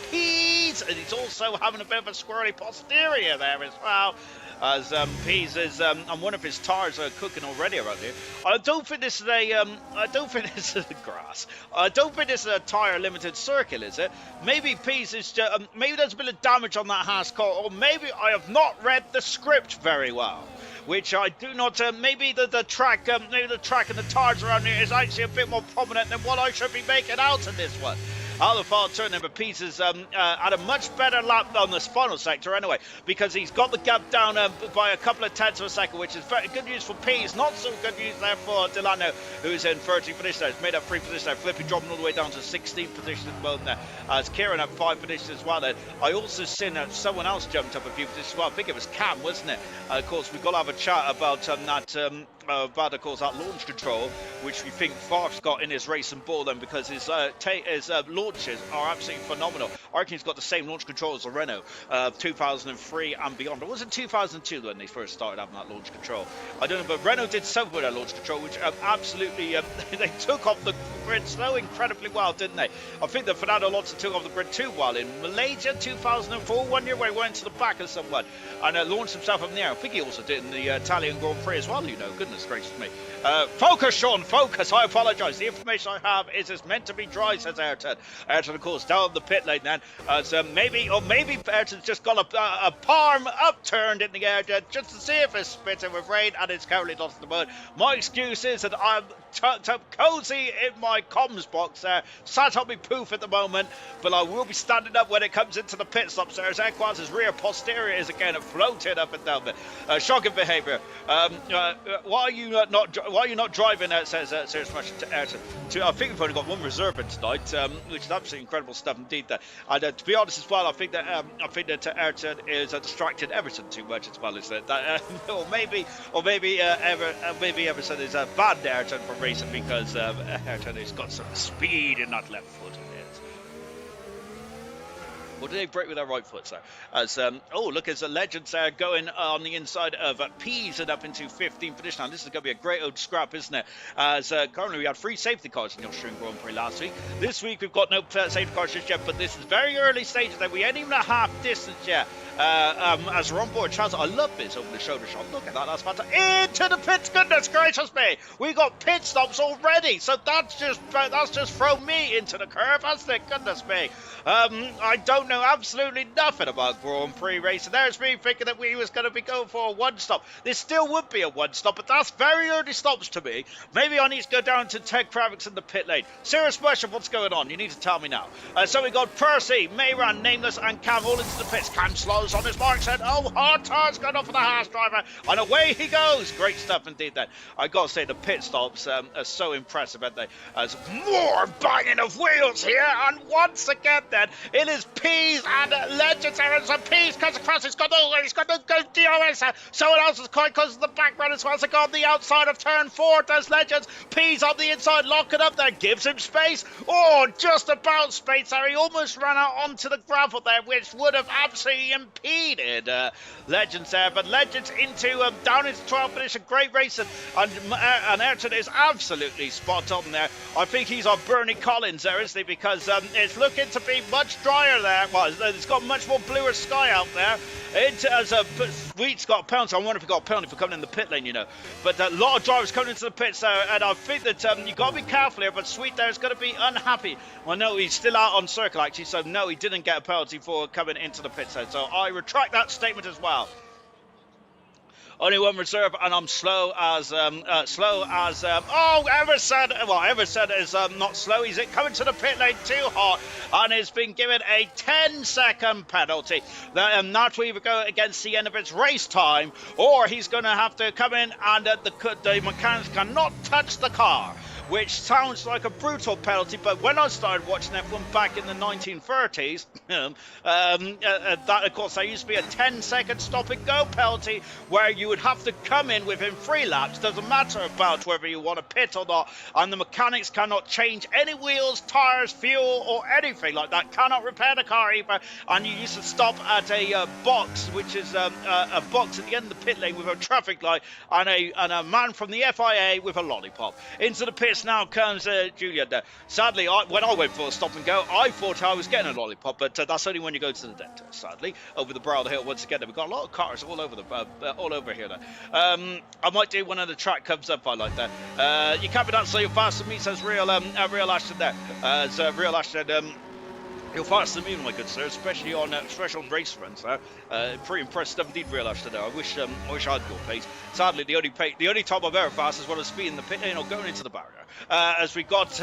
Pease. And he's also having a bit of a squirrely posterior there as well. As Pease is, I'm wondering if his tires are cooking already around here. I don't think this is grass. I don't think this is a tire limited circuit, is it? Maybe Pease is just, maybe there's a bit of damage on that Haas car, or maybe I have not read the script very well. Which I do not, maybe the track and the tires around here is actually a bit more prominent than what I should be making out in this one. Out of far turn number Pieces had a much better lap on the final sector anyway, because he's got the gap down by a couple of tenths of a second, which is very good news for Pease. Not so good news there for Delano, who's in 13th position. He's made up 3 positions there. Flippy dropping all the way down to 16th position at the moment there. As Kieran at 5 positions as well then. I also seen someone else jumped up a few positions as well. I think it was Cam, wasn't it? Of course, we've got to have a chat about of course, that launch control, which we think Farf's got in his racing ball then, because his launches are absolutely phenomenal. I reckon he's got the same launch control as the Renault 2003 and beyond. It wasn't 2002 when they first started having that launch control. I don't know, but Renault did something with their launch control, which absolutely they took off the grid so incredibly well, didn't they? I think that Fernando Alonso took off the grid too well in Malaysia 2004, 1 year where he went to the back of someone and launched himself up in the air. I think he also did in the Italian Grand Prix as well, you know. Goodness gracious me. Focus, Sean, focus. I apologise. The information I have is it's meant to be dry, says Ayrton. Ayrton, of course, down the pit lane then. So maybe Ayrton's just got a palm upturned in the air just to see if it's spitting with rain, and it's currently lost the mud. My excuse is that I'm cozy in my comms box there, sat on my poof at the moment, but I will be standing up when it comes into the pit stops there, as Equaz's rear posterior is again floating up and down there. Shocking behaviour. Why are you not driving? Says Serious Question to Ayrton. I think we've only got one reserve in tonight, which is absolutely incredible stuff indeed. There, and to be honest as well, I think that Ayrton is distracted Everton too much as well, isn't it? Or maybe Everton is banned Ayrton from racing because Ayrton has got some speed in that left foot of his. Or did they break with their right foot, sir? As oh, look, as the Legends are going on the inside of Pease and up into 15th position. Now, this is going to be a great old scrap, isn't it? As currently we had 3 safety cars in the Austrian Grand Prix last week. This week we've got no safety cars just yet, but this is very early stages that we ain't even a half distance yet. As we're on board, Charles, I love this over the shoulder shot. Look at that, that's fantastic. Into the pits, goodness gracious me! We got pit stops already, so that's just thrown me into the curve, hasn't it? Goodness me. I don't know absolutely nothing about Grand Prix racing. There's me thinking that we was going to be going for a 1-stop. This still would be a 1-stop, but that's very early stops to me. Maybe I need to go down to Ted Kravitz in the pit lane. Serious question, what's going on? You need to tell me now. So we got Percy, Mayran, Nameless, and Cam all into the pits. Cam slows goes on his mark set. Oh, hard turns going off for the Haas driver, and away he goes. Great stuff indeed then. I gotta say, the pit stops are so impressive, aren't they? As more banging of wheels here, and once again then, it is Peas and Legends. And Peas comes across, he's got no DRS. Someone else's coin comes to the back run as well. So go on the outside of turn 4, does Legends. Peas on the inside, lock it up there, gives him space. Oh, just about space there. He almost ran out onto the gravel there, which would have absolutely impeded Legends there. But Legends into down into 12th position. Great racing. And Ayrton is absolutely spot on there. I think he's on Bernie Collins there, isn't he? Because it's looking to be much drier there. Well, it's got much more bluer sky out there. Sweet's got a penalty. I wonder if he got a penalty for coming in the pit lane, you know. But a lot of drivers coming into the pits there, and I think that you got to be careful here. But Sweet there is going to be unhappy. Well, no, he's still out on circle actually, so no, he didn't get a penalty for coming into the pits there. So I retract that statement as well. Only one reserve, and I'm slow as Everson. Well, Everson is not slow. He's coming to the pit lane too hot, and has been given a 10-second penalty. That will either go against the end of its race time, or he's going to have to come in, and the mechanics cannot touch the car, which sounds like a brutal penalty. But when I started watching F1 back in the 1930s, that of course there used to be a 10-second stop and go penalty where you would have to come in within 3 laps. Doesn't matter about whether you want to pit or not, and the mechanics cannot change any wheels, tires, fuel, or anything like that. Cannot repair the car either. And you used to stop at a box, which is a box at the end of the pit lane with a traffic light, and a man from the FIA with a lollipop. Into the pits now comes Julian there. Sadly, when I went for a stop and go, I thought I was getting a lollipop, but that's only when you go to the dentist. Sadly, over the brow of the hill once again, we've got a lot of cars all over here. There, I might do one of the track comes up. I like that. You can't be that so you're faster than me, says Real Ashton there. Real Ashton. You're faster than me, my good sir, especially on race runs. Pretty impressive stuff indeed, Real Ashton there. I wish I'd go pace. Sadly, the only time I've ever fast is when I was speeding the pit, going into the barrier. As we got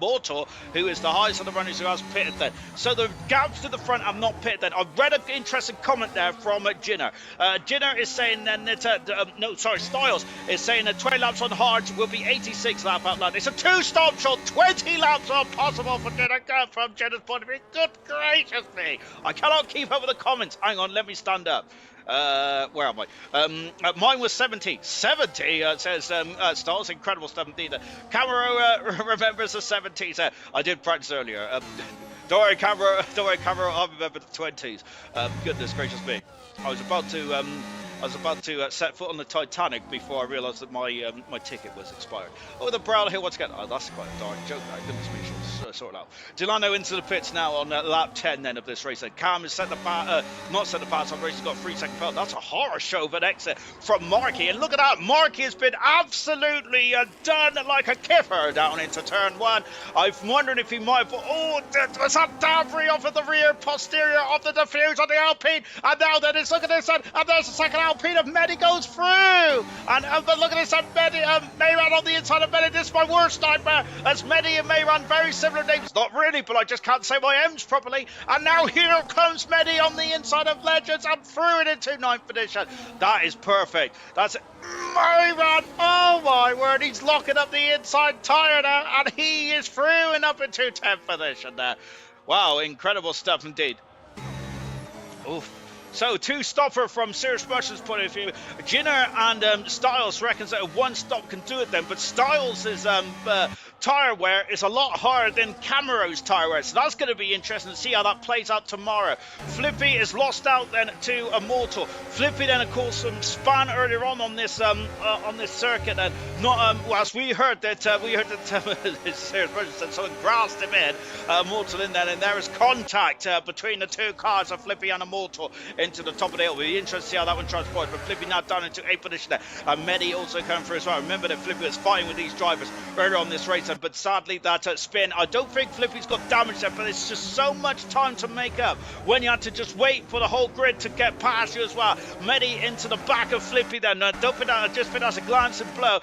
Mortal, who is the highest of the runners who has pitted then. So the gaps to the front have not pitted then. I've read an interesting comment there from Jinner. Jinner is saying then that Styles is saying that 20 laps on hards will be 86 lap outlap. It's a 2-stop shot. 20 laps are possible for Jinner from Jinner's point of view. Good gracious me! I cannot keep up with the comments. Hang on, let me stand up. Where am I? Mine was 70. 70, says Styles. Incredible stuff indeed. Camero remembers the 70s. I did practice earlier. Don't worry, Camero. I'll remember the 20s. Goodness gracious me. I was about to set foot on the Titanic before I realised that my ticket was expired. Oh, the brow hill once again. Oh, that's quite a dark joke. Goodness me, sort it out. Delano into the pits now on lap 10 then of this race. Cam has not set the pass on race. He's got 3-second penalty. That's a horror show of an exit from Markey. And look at that. Markey has been absolutely done like a kipper down into turn 1. I'm wondering if he might have... Oh, was that Danbury off of the rear posterior of the diffuse on the Alpine. And now then it's, look at this, and there's the second Alpine of Medi goes through. And but look at this, Mayran on the inside of Medi. This is my worst nightmare, as Medi and Mayran very similar names. Not really, but I just can't say my M's properly. And now here comes Medi on the inside of Legends and through it into 9th position. That is perfect. That's Mayran. Oh my word, he's locking up the inside tyre now, and he is through and up into 10th position there. Wow, incredible stuff indeed. Oof. So, 2-stopper from Sirius Rush's point of view. Jinner and Styles reckons that a 1-stop can do it then, but Styles' tyre wear is a lot higher than Camero's tyre wear, so that's going to be interesting to see how that plays out tomorrow. Flippy is lost out then to Immortal. Flippy then, of course, span earlier on this circuit, and not as we heard that Sirius Rush said someone grasped him in, Immortal in there, and there is contact between the two cars of Flippy and Immortal into the top of the hill. We'll be interested to see how that one transports, but Flippy now down into 8th position there, and Medi also coming through as well. Remember that Flippy was fighting with these drivers earlier on this race, but sadly that spin, I don't think Flippy's got damage there, but it's just so much time to make up when you have to just wait for the whole grid to get past you as well. Medi into the back of Flippy then, don't think that, just think that's a glancing blow.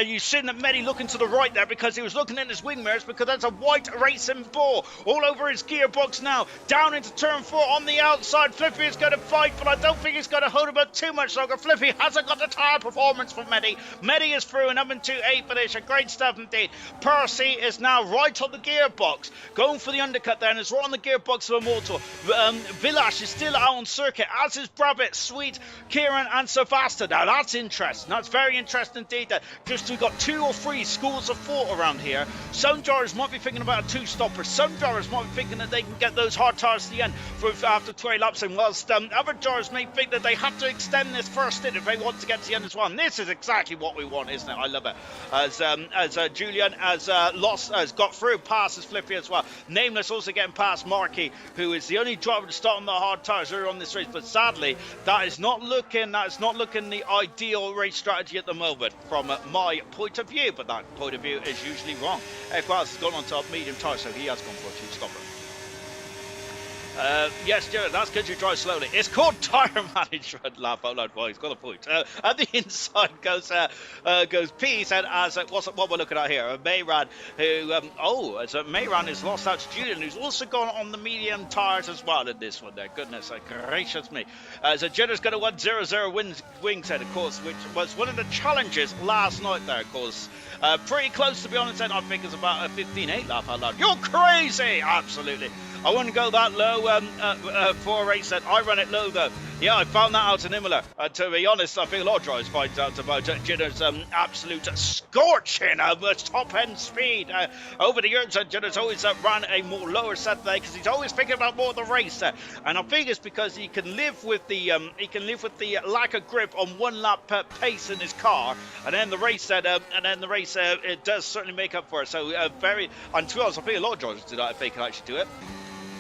You seen that Medi looking to the right there because he was looking in his wing mirrors, because there's a white racing ball all over his gearbox now. Down into turn 4 on the outside. Flippy is going to fight, but I don't think he's going to hold him up too much longer. Flippy hasn't got the tire performance for Medi. Medi is through and up into 8 finish. A great stuff indeed. Percy is now right on the gearbox, going for the undercut there, and is right on the gearbox of Immortal. Villash is still out on circuit, as is Brabbit, Sweet, Kieran, and Savasta. Now that's interesting. That's very interesting indeed. Just we've got 2 or 3 schools of thought around here. Some drivers might be thinking about a 2-stopper. Some drivers might be thinking that they can get those hard tires to the end for after 20 laps, and whilst other drivers may think that they have to extend this first stint if they want to get to the end as well. And this is exactly what we want, isn't it? I love it. As Julian has got through, passes Flippy as well. Nameless also getting past Markey, who is the only driver to start on the hard tires earlier on this race. But sadly, that is not looking the ideal race strategy at the moment from my point of view. But that point of view is usually wrong. Equals has gone on top medium tire, so he has gone for a 2-stopper. Yes, Jared, that's because you drive slowly. It's called tire management. Laugh out loud. Well, he's got a point. At the inside goes P. Said as what we're looking at here. Mayran, who Mayran has lost out to Julian, who's also gone on the medium tires as well in this one. There, goodness gracious me. So Jenner's going to 1-0-0 wings head, of course, which was one of the challenges last night. There, of course. Pretty close to be honest. I think it's about a 15-8. Laugh out loud. You're crazy. Absolutely. I wouldn't go that low for a race set. I run it low though. Yeah, I found that out in Imola. To be honest, I think a lot of drivers find out about Jinner's absolute scorching top end speed. Over the years, Jinner's always ran a more lower set there because he's always thinking about more of the race. And I think it's because he can live with the lack of grip on 1 lap pace in his car, and then the race it does certainly make up for it. So and to be honest, I think a lot of drivers do that if they can actually do it.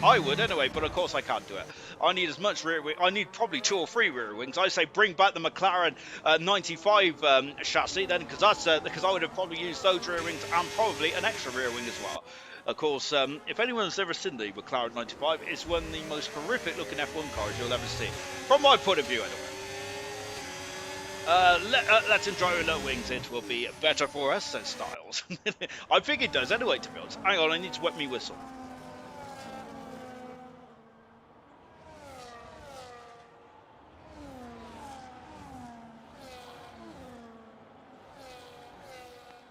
I would anyway, but of course I can't do it. I need as much rear wing. I need probably 2 or 3 rear wings. I say bring back the McLaren 95 chassis then, because I would have probably used those rear wings and probably an extra rear wing as well. Of course, if anyone's ever seen the McLaren 95, it's one of the most horrific looking F1 cars you'll ever see, from my point of view anyway. Let's enjoy with low wings. It will be better for us, says Styles. I think it does anyway, to be honest. Hang on, I need to wet me whistle.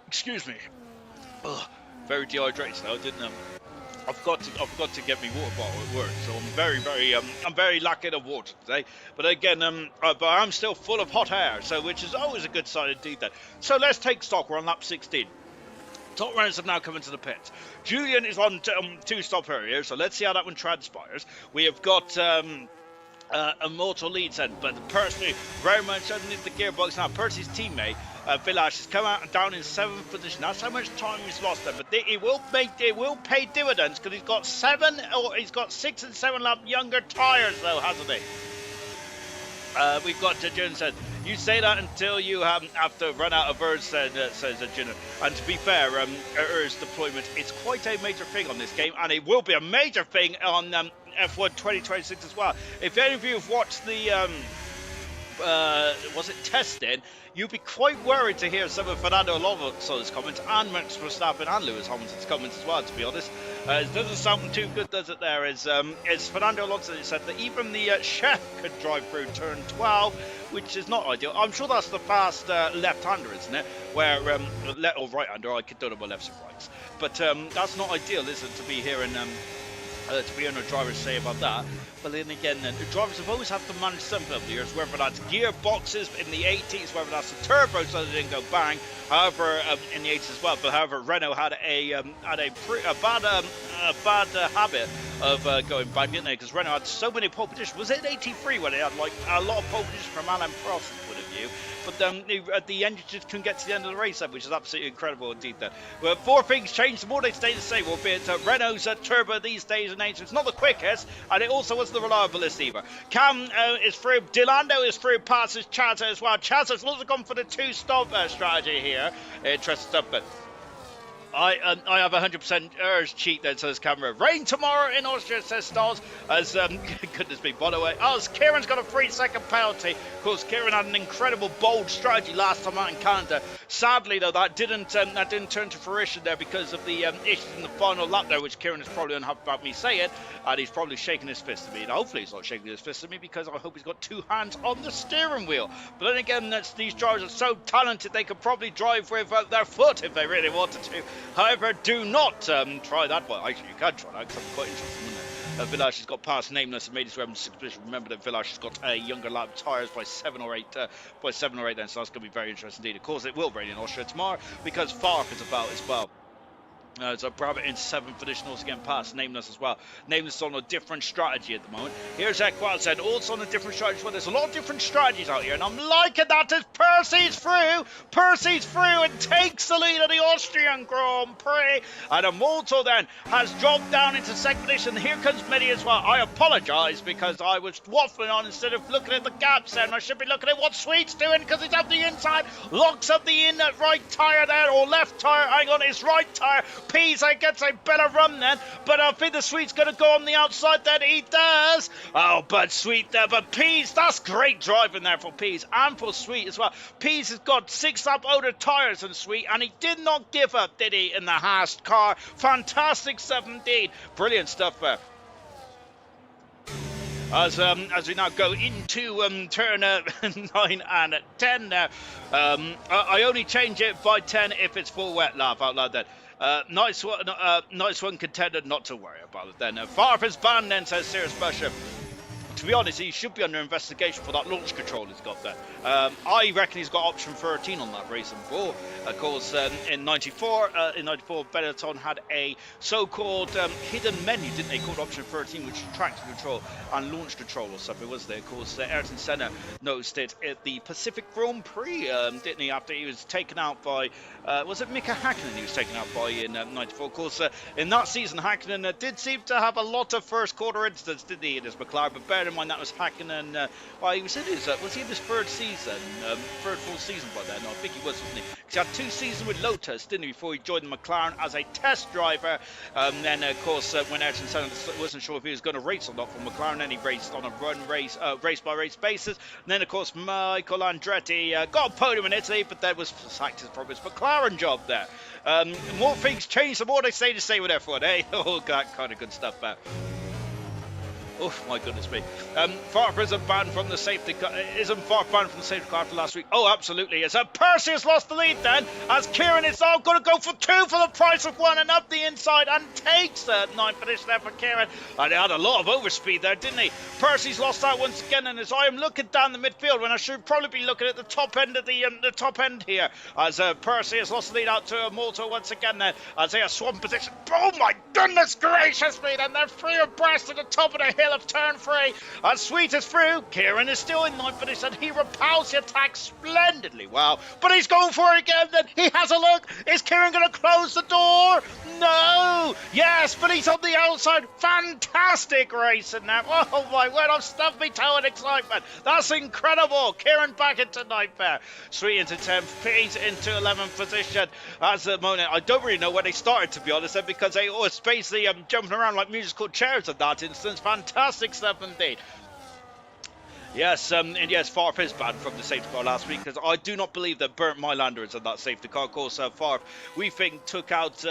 Excuse me. Ugh, very dehydrated now. I forgot to get me water bottle at work, so I'm very lacking of water today. But again, but I'm still full of hot air, so which is always a good sign indeed. Then, so let's take stock. We're on lap 16. Top runners have now come into the pits. Julian is on 2-stop area, so let's see how that one transpires. We have got Immortal leads in, but Percy very much underneath the gearbox now. Percy's teammate Villash has come out and down in 7th position. That's how much time he's lost there, but it will pay dividends because he's got 6 and 7 lap younger tyres though, hasn't he? We've got Jun said, you say that until you have to run out of words, says Jun. And to be fair, Ur's deployment, it's quite a major thing on this game, and it will be a major thing on F1 2026 as well. If any of you have watched the testing, you'd be quite worried to hear some of Fernando Alonso's comments and Max Verstappen and Lewis Hamilton's comments as well, to be honest. It doesn't sound too good, does it? There is Fernando Alonso said that even the chef could drive through turn 12, which is not ideal. I'm sure that's the fast left-hander, isn't it? Where or right-hander, I don't know my lefts and rights, but that's not ideal, is it, to be hearing a driver say about that. But then again, the drivers have always had to manage something over the years, whether that's gearboxes in the 80s, whether that's the turbo so they didn't go bang. However, in the 80s as well. But however, Renault had a bad habit of going bang, didn't they? Because Renault had so many pole positions. Was it 83 when they had like a lot of pole positions from Alain Prost's point of view? But the engine just couldn't get to the end of the race, which is absolutely incredible indeed. Well, 4 things change. The more they stay the same, albeit Renault's turbo these days and age. It's not the quickest, and it also wasn't the reliablest either. Cam is through. Delando is through. Passes Chaza as well. Chaz has also gone for the 2-stop strategy here. Interesting stuff, but I have 100% urge cheat then, says camera. Rain tomorrow in Austria, says Stars. As goodness me, by the way, as Kieran's got a 3-second penalty. Of course, Kieran had an incredible bold strategy last time out in Canada. Sadly, though, that didn't turn to fruition there because of the issues in the final lap there, which Kieran is probably unhappy about me saying, and he's probably shaking his fist at me. And hopefully, he's not shaking his fist at me because I hope he's got 2 hands on the steering wheel. But then again, these drivers are so talented they could probably drive with their foot if they really wanted to. However, do not try that. Well, actually, you can try that because I'm quite interested in that. Village has got past Nameless and made his way up to 6th position. Remember that Village has got a younger lap tyres by 7 or 8 then, so that's going to be very interesting indeed. Of course, it will rain in Austria tomorrow because Farf is about as well. So Brabant in 7th position, also getting past Nameless as well. Nameless is on a different strategy at the moment. Here's Equal said, also on a different strategy as well. There's a lot of different strategies out here, and I'm liking that as Percy's through. Percy's through and takes the lead of the Austrian Grand Prix. And Amolto then has dropped down into 2nd position. Here comes Mitty as well. I apologise because I was waffling on instead of looking at the gaps then. I should be looking at what Sweet's doing because he's up the inside. Locks up the right tyre there, or left tyre. Hang on, his right tyre. Pease gets a better run then, but I think the Sweet's going to go on the outside then. He does. Oh, but Sweet there, but Pease, that's great driving there for Pease and for Sweet as well. Pease has got 6 lap older tyres than Sweet, and he did not give up, did he, in the Haas car? Fantastic stuff indeed. Brilliant stuff there. As we now go into turn 9 and 10 now. I only change it by 10 if it's full wet. Laugh out loud then. Nice one contender, not to worry about it then. Farfus ban then, says Sirius Busher. To be honest, he should be under investigation for that launch control he's got there. I reckon he's got option 13 on that racing ball. Of course, in 94, Benetton had a so-called hidden menu, didn't they, called option 13, which is traction control and launch control or something, was there? Of course, Ayrton Senna noticed it at the Pacific Grand Prix, didn't he, after he was taken out by, was it Mika Hakkinen he was taken out by in 94? Of course, in that season, Hakkinen did seem to have a lot of first quarter incidents, didn't he, in his McLaren, but bear in mind that was Hakkinen, well, he was in his, was he in his third season, third full season by then? No, I think he was, wasn't he? Because he had 2 seasons with Lotus, didn't he, before he joined the McLaren as a test driver. Then, of course, when Ayrton Senna wasn't sure if he was going to race or not for McLaren, then he raced on a race-by-race basis. And then, of course, Michael Andretti got a podium in Italy, but that was sacked from his McLaren job there. More things change, the more they stay with F1, eh? All that kind of good stuff there. Oh my goodness me. Farf isn't banned from the safety car. Isn't Farf banned from the safety car for last week? Oh, absolutely. As Percy has lost the lead then, as Kieran is now going to go for 2 for the price of 1 and up the inside and takes the 9th position there for Kieran. And he had a lot of overspeed there, didn't he? Percy's lost out once again, and as I am looking down the midfield when I should probably be looking at the top end of the top end here, as Percy has lost the lead out to Molto once again then, as they are swapping position. Oh my goodness gracious me, and they're 3 abreast at the top of the hill of turn 3. As Sweet is through, Kieran is still in 9th position. He repels the attack splendidly well, but he's going for it again. Then he has a look. Is Kieran going to close the door? No. Yes, but he's on the outside. Fantastic racing now. Oh my word, I've stuffed me toe in excitement. That's incredible. Kieran back into 9th there. Sweet into 10th. Pete into 11th position. As the moment, I don't really know where they started, to be honest, because they always basically jumping around like musical chairs in that instance. Fantastic stuff indeed. Yes, and yes, Farf is banned from the safety car last week because I do not believe that Bernd Mylander is in that safety car. Of course, Farf, we think, took out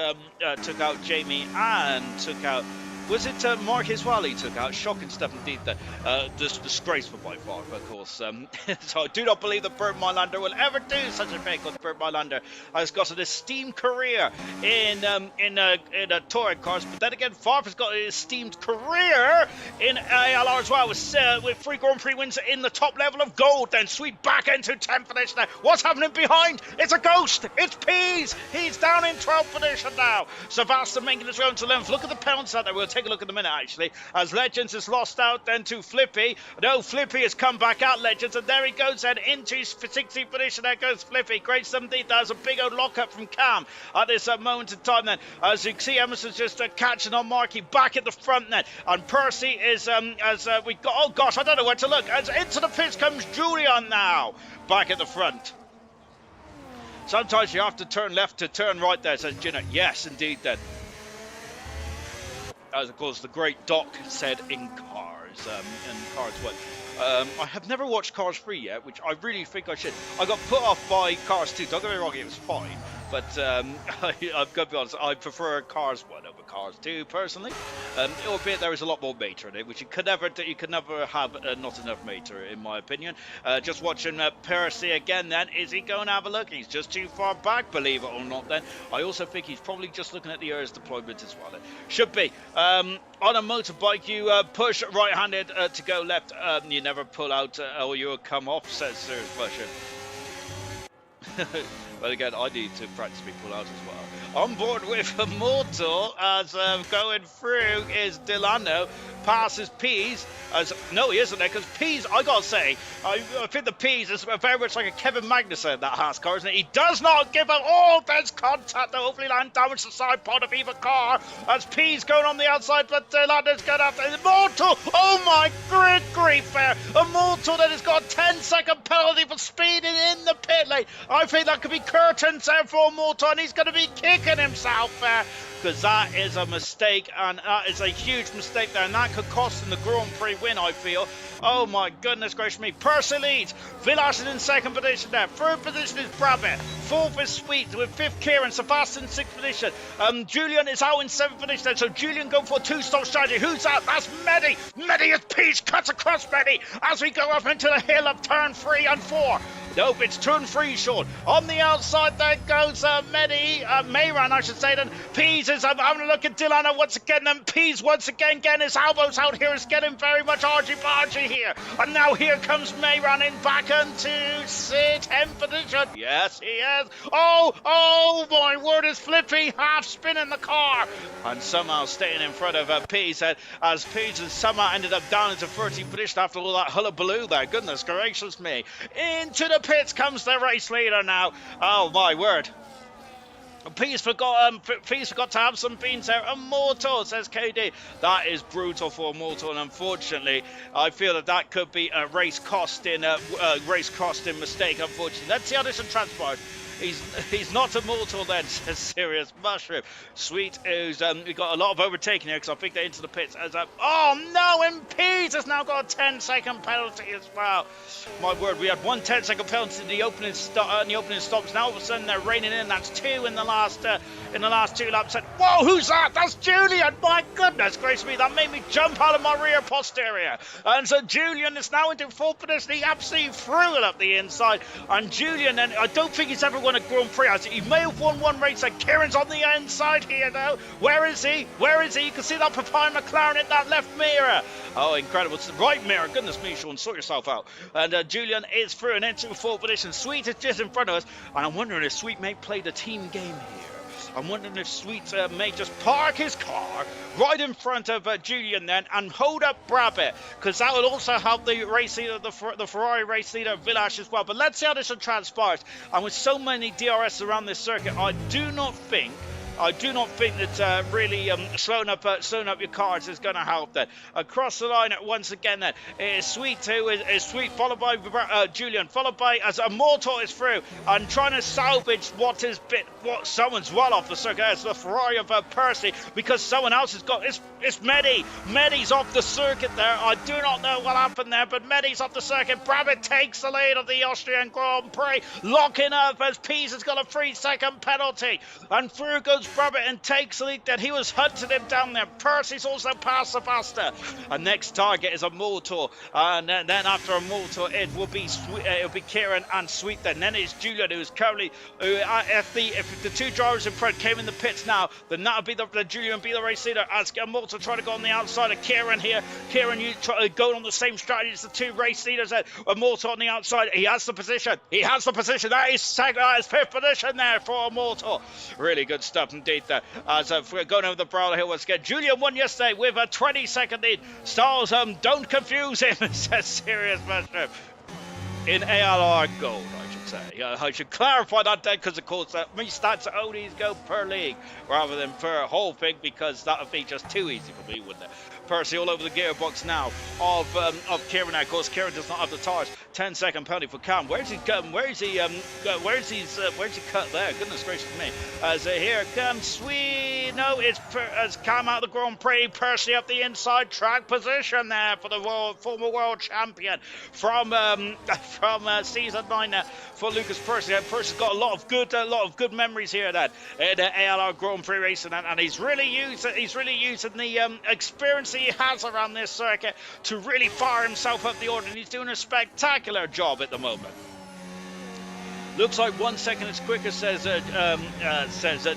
Jamie and took out. Was it Mark as well he took out? Shocking stuff indeed. Disgraceful by far, of course. So I do not believe that Bernd Mylander will ever do such a thing, because Bernd Mylander has got an esteemed career in touring cars. But then again, Farf has got an esteemed career in ALR as well, with 3 Grand Prix wins in the top level of gold. Then Sweet back into 10th position now. What's happening behind? It's a ghost. It's Pease. He's down in 12th position now. Sebastian making his way to 11th. Look at the penalties out there. We'll take a look in a minute, actually, as Legends has lost out then to Flippy. No, Flippy has come back out, Legends, and there he goes then into 16th position. There goes Flippy. Great 17th. There's a big old lock-up from Cam at this moment in time then. As you can see, Emerson's just catching on Marky back at the front then, and Percy is, we got, oh gosh, I don't know where to look, as into the pits comes Julian now, back at the front. Sometimes you have to turn left to turn right there, says Ginner. Yes, indeed, then. As, of course, the great Doc said in Cars, in Cars 1. I have never watched Cars 3 yet, which I really think I should. I got put off by Cars 2. Don't get me wrong, it was fine. But I've got to be honest, I prefer Cars 1 over Cars 2, personally. Albeit there is a lot more Mater in it, which you could never have not enough Mater, in my opinion. Just watching Percy again then. Is he going to have a look? He's just too far back, believe it or not then. I also think he's probably just looking at the air's deployment as well. Should be. On a motorbike, you push right-handed to go left. You never pull out or you'll come off, says Serious Blusher. But again, I need to practice me pull out as well. On board with Immortal, as going through is Delano, passes Pease. No, he isn't there, because Pease, I gotta say, I think the Pease is very much like a Kevin Magnussen, that Haas car, isn't it? He does not give up. Oh, there's contact that hopefully land damage the side pod of either car. As Pease going on the outside, but Delano's going after Immortal. Oh my great grief there. Immortal then has got a 10-second penalty for speeding in the pit lane. I think that could be curtains there for Immortal, and he's going to be kicking himself there. Because that is a mistake, and that is a huge mistake there, and that could cost him the Grand Prix win, I feel. Oh my goodness gracious me. Percy leads. Vilas is in second position there. Third position is Brabant. Fourth is Sweet with fifth Kieran. Sebastian in sixth position. Julian is out in seventh position there. So Julian going for a two-stop strategy. Who's that? That's Medi. Medi is Peach. Cuts across Medi as we go up into the hill of turn 3 and 4. Nope, it's turn 3, Sean. On the outside, there goes Mayran, I should say. Then Pease is having a look at Delano once again. Then Pease once again getting his elbows out here. Is getting very much argy-bargy here. And now here comes Mayran in back into 10th position. Yes, he is. Oh, my word, is Flippy half spinning the car. And somehow staying in front of Pease. As Pease has somehow ended up down into 13th position after all that hullabaloo there. Goodness gracious me. Into the pits comes the race leader now. Oh my word. Pease forgot to have some beans there. Immortal, says KD. That is brutal for Immortal, and unfortunately, I feel that could be a race costing mistake. Unfortunately, let's see how this one transpires. He's not Immortal then, says Serious Mushroom. Sweet is we got a lot of overtaking here because I think they're into the pits. Oh no, and Pease has now got a 10-second penalty as well. My word, we had one 10-second penalty in the opening stops. Now all of a sudden they're reining in. That's 2 in the last 2 laps. And whoa, who's that? That's Julian. My goodness gracious me, that made me jump out of my rear posterior. And so Julian is now into 4th position. He absolutely threw it up the inside. And Julian, and I don't think he's ever won a Grand Prix. He may have won one race, and Kieran's on the inside here though. Where is he? You can see that Papaya McLaren in that left mirror. Oh, incredible. It's the right mirror. Goodness me, Sean, sort yourself out. And Julian is through and into 4th position. Sweet is just in front of us, and I'm wondering if Sweet may play the team game here. I'm wondering if Sweet may just park his car right in front of Julian then and hold up Brabant, because that will also help the race leader, the Ferrari race leader, Vilas as well. But let's see how this one transpires. And with so many DRS around this circuit, I do not think that really slowing up your cars is going to help then. Across the line once again then is Sweet, who is Sweet, followed by Julian, followed by as Immortal is through and trying to salvage what someone's well off the circuit. It's the Ferrari of Percy, because someone else has got it's Medi. Medi's off the circuit there. I do not know what happened there, but Medi's off the circuit. Brabant takes the lead of the Austrian Grand Prix, locking up as Pease has got a 3-second penalty, and through goes Brabant and takes the lead. That he was hunting him down there. Percy's also past Sebastian. And next target is Immortal, and then after Immortal it will be Kieran and Sweet. Then it's Julian, who is currently if the two drivers in front came in the pits now, then that would be the Julian be the race leader as Immortal trying to go on the outside of Kieran here. Kieran, you try going on the same strategy as the two race leaders. Immortal on the outside. He has the position. That is 5th position there for Immortal. Really good stuff indeed there. As we're going over the brow hill once again. Julian won yesterday with a 20-second lead. Styles, don't confuse him, says Serious Mushroom. in ALR gold, I should say. I should clarify that then, because of course my stats only go per league rather than per whole thing, because that would be just too easy for me, wouldn't it? Percy all over the gearbox now of Kieran. Of course, Kieran does not have the tires. 10-second penalty for Cam. Where's he cut there? Goodness gracious me! As here comes Sweet. No, it's as Cam out of the Grand Prix. Percy up the inside track position there for the former world champion from season 9 for Lucas Percy. Percy's got a lot of good memories here then in ALR Grand Prix racing, and he's really using the experience he has around this circuit to really fire himself up the order, and he's doing a spectacular job at the moment. Looks like 1 second is quicker, says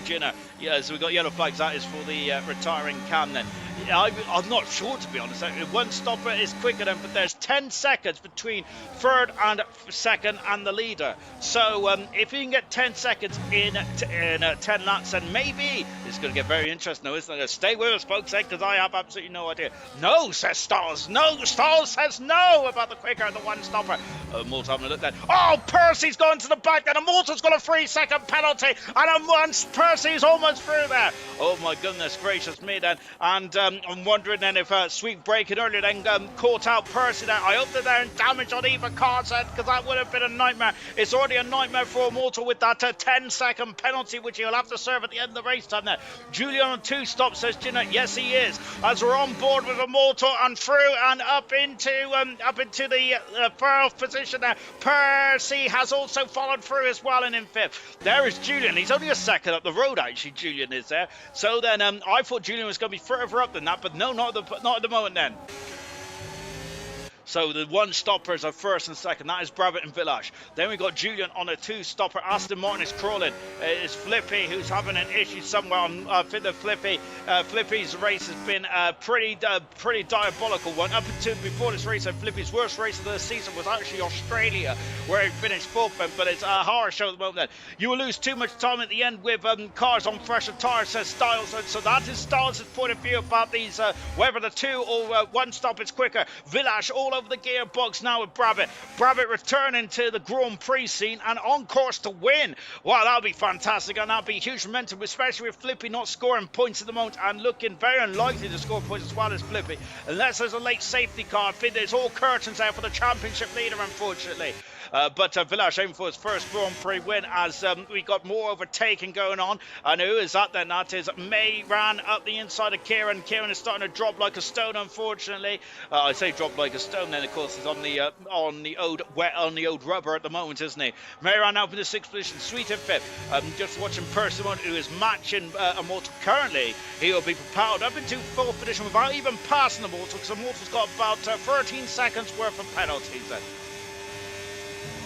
Gina. Yeah, so we've got yellow flags. That is for the retiring Cam then. I'm not sure, to be honest. One stopper is quicker then, but there's 10 seconds between third and second and the leader. So if you can get 10 seconds in 10 laps, then maybe it's going to get very interesting, though, isn't it? Stay with us, folks, because I have absolutely no idea. No, says Stars. No, Stars says no about the quicker and the one stopper. Mortal having a look there. Oh, Percy's going to the back, and Mortal's got a 3-second penalty, and once Percy's almost through there. Oh my goodness gracious me then. And I'm wondering then if Sweet braking earlier then caught out Percy there. I hope that they're in damage on either car set, because that would have been a nightmare. It's already a nightmare for Mortal with that 10-second penalty, which he'll have to serve at the end of the race time there. Julian on 2 stops, says Gina. Yes, he is. As we're on board with Immortal and through and up into the 4th position there. Percy has also followed through as well and in 5th. There is Julian. He's only a second up the road, actually. Julian is there. So then I thought Julian was going to be further up than that, but no, not at the moment then. So the one stoppers are first and second. That is Brabant and Village. Then we got Julian on a 2-stopper. Aston Martin is crawling. It's Flippy who's having an issue somewhere on the Flippy. Flippy's race has been a pretty diabolical one. Up until before this race, Flippy's worst race of the season was actually Australia, where he finished 4th. But it's a horror show at the moment then. You will lose too much time at the end with cars on fresher tyres, says Styles. And so that is Styles' point of view about these, whether the 2 or 1 stop is quicker. Village all over the gearbox now with Brabant. Brabant returning to the Grand Prix scene and on course to win. Wow, that'll be fantastic, and that'll be huge momentum, especially with Flippy not scoring points at the moment and looking very unlikely to score points as well as Flippy, unless there's a late safety car. I think there's all curtains out for the championship leader, unfortunately. But Village aiming for his first Grand Prix win, as we got more overtaking going on. And who is that then? That is May ran up the inside of Kieran. Kieran is starting to drop like a stone, unfortunately. I say drop like a stone, then of course he's on the old rubber at the moment, isn't he? May ran out in the 6th position, Sweet in 5th. Just watching Persimmon, who is matching Immortal currently. He will be propelled up into 4th position without even passing Immortal, because Immortal's got about 13 seconds worth of penalties then.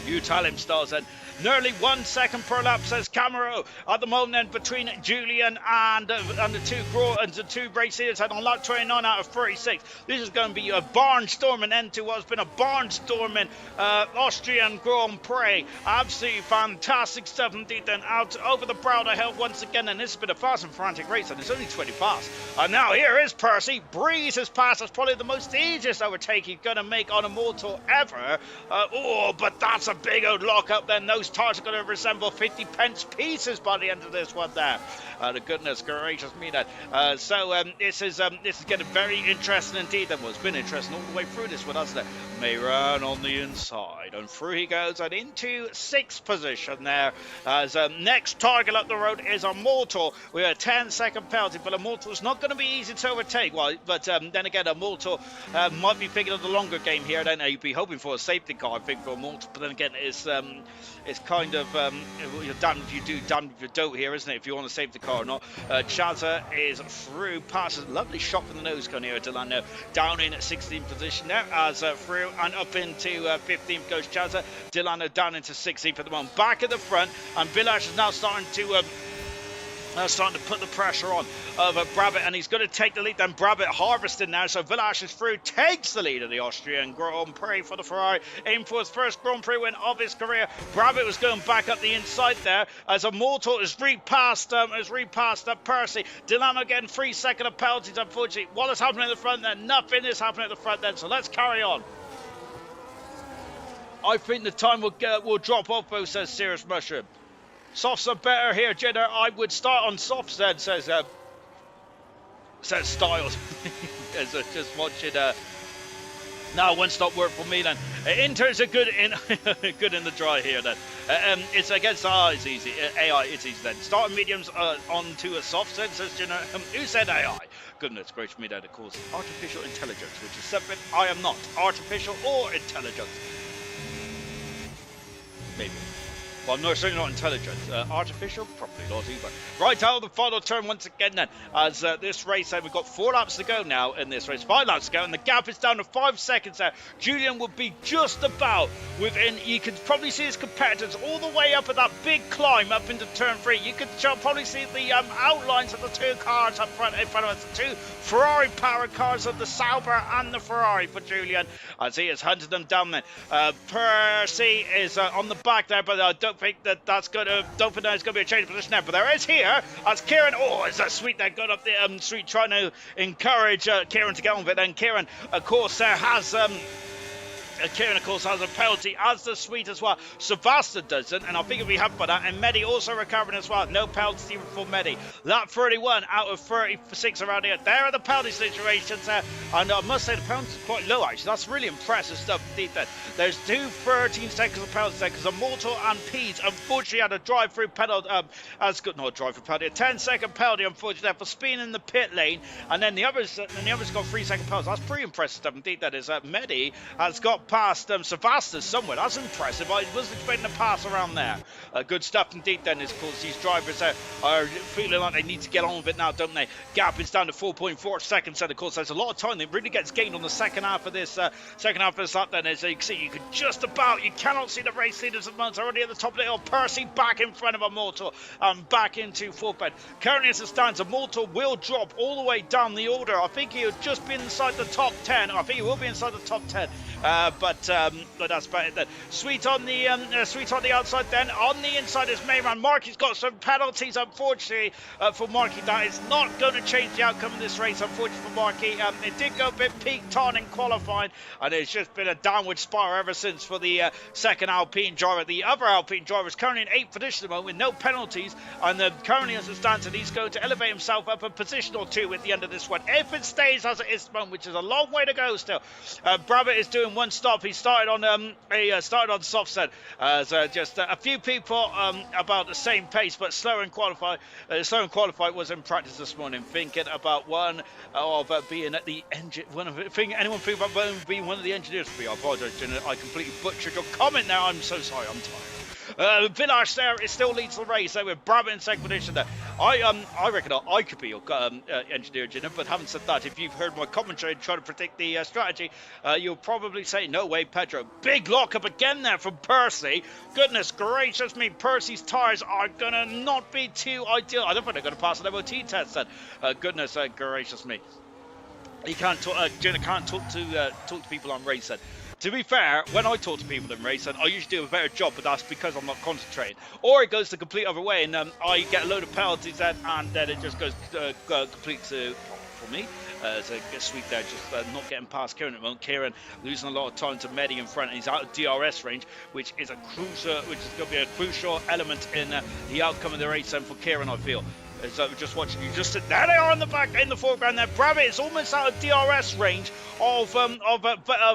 You tell him, Stars, then. Nearly 1 second per lap, says Camaro. At the moment, then, between Julian and the two race leaders, had on lap 29 out of 36. This is going to be a barnstorming end to what's been a barnstorming Austrian Grand Prix. Absolutely fantastic stuff indeed. Then out over the brow of the hill once again, and this has been a fast and frantic race, and it's only 20 past. And now here is Percy. Breezes past. That's probably the most easiest overtake he's going to make on Immortal ever. But that's a big old lock up then. Those tires are going to resemble 50 pence pieces by the end of this one there. The goodness gracious me that. This is getting very interesting indeed. Well, it's been interesting all the way through this one, hasn't it? May run on the inside, and through he goes and into 6th position there. As next target up the road is Immortal with a 10-second penalty, but Immortal's not going to be easy to overtake. Well, but then again, Immortal might be thinking of the longer game here. Then you'd be hoping for a safety car, I think, for Immortal. But then again, it's kind of you're damned if you do, damned if you don't here, isn't it? If you want to save the car or not. Chazza is through, passes, lovely shot from the nose cone here. Delano down in 16th position there, as through and up into 15th goes Chazza. Delano down into 16th at the moment. Back at the front, and Village is now starting to put the pressure on of Brabant, and he's going to take the lead. Then Brabant harvesting now, so Village is through, takes the lead of the Austrian Grand Prix for the Ferrari, aim for his first Grand Prix win of his career. Brabant was going back up the inside there, as Immortal is repassed Percy. Delano getting 3 seconds of penalties, unfortunately. What is happening at the front then? Nothing is happening at the front then, so let's carry on. I think the time will drop off, though, says Serious Mushroom. Softs are better here, Jenner. I would start on softs then, says Styles. Just watching. No, one stop work for me then. Interns are good in good in the dry here then. It's against it's easy. AI, it's easy then. Starting mediums onto a soft set, says Jenner. Who said AI? Goodness gracious me, that it calls artificial intelligence, which is something I am not. Artificial or intelligence. Maybe. Well, no, certainly not intelligent. Artificial? Probably not either. Right out of the final turn once again then. As this race, we've got 4 laps to go now in this race. 5 laps to go, and the gap is down to 5 seconds there. Julian would be just about within. You can probably see his competitors all the way up at that big climb up into turn 3. You could probably see the outlines of the 2 cars up front in front of us. The 2 Ferrari powered cars of the Sauber and the Ferrari for Julian. As he has hunted them down then. Percy is on the back there, but I don't think that's going to. Don't think there's going to be a change of position there, but there is here as Kieran. Oh, is that sweet? They got up the street trying to encourage Kieran to get on with it. And Kieran, of course, has. Kieran, of course, has a penalty, as does Sweet as well. Sebastian doesn't, and I think it'll be happy by that. And Medi also recovering as well. No penalty for Medi. Lap 31 out of 36 around here. There are the penalty situations there. And I must say the penalties are quite low, actually. That's really impressive stuff indeed then. There's 13 seconds of penalty there because Immortal and Peas unfortunately had a drive-through penalty. Not a drive-through penalty. A 10-second penalty, unfortunately, for speeding in the pit lane. And then the others got 3-second penalties. That's pretty impressive stuff indeed. That is Medi has got past Sebastian somewhere. That's impressive. I wasn't expecting to pass around there. Good stuff indeed then, is of course these drivers are feeling like they need to get on with it now, don't they? Gap is down to 4.4 seconds, and of course there's a lot of time that really gets gained on the second half of this lap then. As you can see, you can just about, you cannot see the race leaders at the moment. Already at the top of the hill. Percy back in front of Immortal and back into fourth bed. Currently as it stands, Immortal will drop all the way down the order. I think he'll just be inside the top 10. I think he will be inside the top 10. But that's about it then. Sweet on the outside then. On the inside is Mayman. Marky's got some penalties, unfortunately, for Marky. That is not going to change the outcome of this race, unfortunately, for Marky. It did go a bit peaked on in qualifying, and it's just been a downward spiral ever since for the second Alpine driver. The other Alpine driver is currently in 8th position at the moment with no penalties, and currently as it stands, he's going to elevate himself up a position or 2 at the end of this one. If it stays as it is at the moment, which is a long way to go still. Brabbit is doing one stop. He started on soft set. So just a few people about the same pace, but slower in qualify. Slower in qualify was in practice this morning. Thinking about one of being at the engine. Anyone think about being one of the engineers? I apologize, I completely butchered your comment now. I'm so sorry. I'm tired. Village there, it still leads the race with Brabham in second position there. I reckon I could be your engineer, Jenna, but having said that, if you've heard my commentary and try to predict the strategy, you'll probably say, no way, Pedro. Big lockup again there from Percy. Goodness gracious me, Percy's tyres are going to not be too ideal. I don't think they're going to pass an MOT test then. Goodness gracious me. You can't talk, Jenna can't talk to people on race then. To be fair, when I talk to people in race, I usually do a better job, but that's because I'm not concentrating. Or it goes the complete other way, and I get a load of penalties then, and then it just goes complete to for me. So Sweet there, just not getting past Kieran at the moment. Kieran losing a lot of time to Medi in front, and he's out of DRS range, which is going to be a crucial element in the outcome of the race then for Kieran, I feel. So we're just watching you. Just there they are in the foreground there. Brabbit is almost out of DRS range of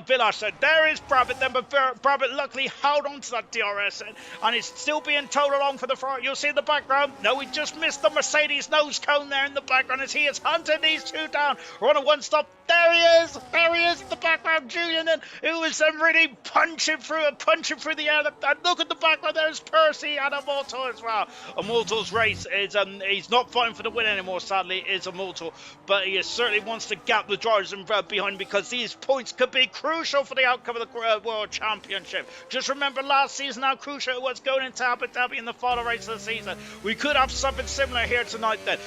Village. There is Brabbit then, but Brabbit luckily held on to that DRS and it's still being towed along for the front. You'll see in the background. No, we just missed the Mercedes nose cone there in the background as he is hunting these 2 down. We're on a 1-stop. There he is in the background. Julian then, who was really punching through the air. And look at the background. There's Percy and Immortal as well. Immortal's race is he's not fighting for the win anymore, sadly, is Immortal, but he certainly wants to gap the drivers behind because these points could be crucial for the outcome of the World Championship. Just remember last season how crucial it was going into Abu Dhabi in the final race of the season. We could have something similar here tonight then.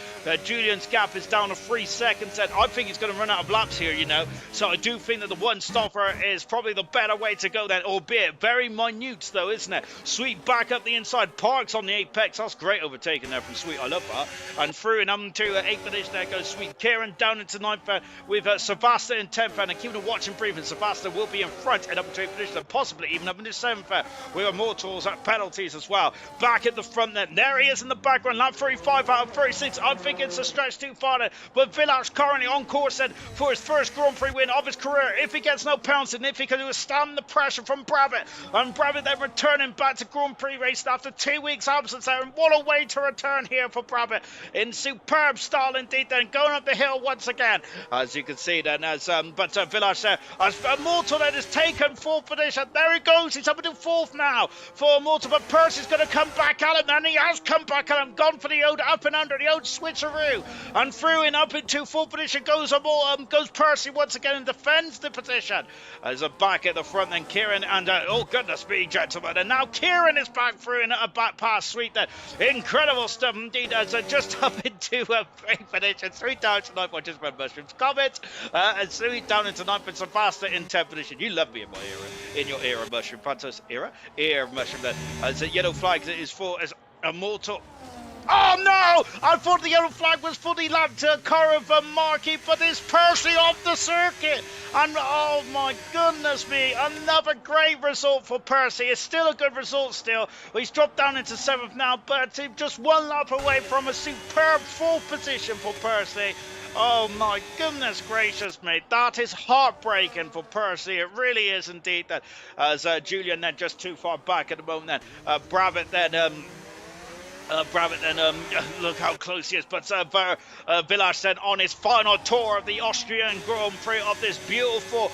Julian's gap is down to 3 seconds and I think he's going to run out of laps here, you know, so I do think that the 1-stopper is probably the better way to go then, albeit very minute though, isn't it? Sweet back up the inside, Parks on the apex. That's great overtaking there from Sweet, I love that. And through and to 8th position there goes Sweet. Kieran down into 9th with Sebastian in 10th 10th, and keeping a watching brief, and Sebastian will be in front and up into 8th position, and possibly even up into 7th, with Immortals at penalties as well. Back at the front then, there he is in the background, lap 35 out of 36. I think it's a stretch too far then, but Village currently on course then for his first Grand Prix win of his career. If he gets no pounds, and if he can withstand the pressure from Bravitt, and Bravitt then returning back to Grand Prix racing after 2 weeks absence there, and what a way to return here for Bravitt in superb style indeed then, going up the hill once again, as you can see then, as Village there, as Immortal then has taken 4th position. There he goes, he's up into 4th now for Immortal, but Percy's going to come back at him, and he has come back at him, gone for the old up and under, the old switcheroo, and through and up into 4th position goes Percy once again and defends the position. As a back at the front then, Kieran, and oh goodness me, gentlemen, and now Kieran is back through and back past Sweet then. Incredible stuff indeed, as just up into a 8th position, 3 down to 9th, just my mushrooms comments, and 3 down into 9th, and faster in 10th position. You love me in my era, in your era, mushroom, Pantos era, mushroom then, as a yellow flag that is for as Immortal. Oh no! I thought the yellow flag was for the lap to car of Markey, but it's Percy off the circuit. And oh my goodness me, another great result for Percy. It's still a good result still. He's dropped down into 7th now, but just 1 lap away from a superb 4th position for Percy. Oh my goodness gracious me, that is heartbreaking for Percy. It really is indeed that, as Julian then just too far back at the moment then. Bravitt then Bravitt then, look how close he is, but Village then on his final tour of the Austrian Grand Prix of this beautiful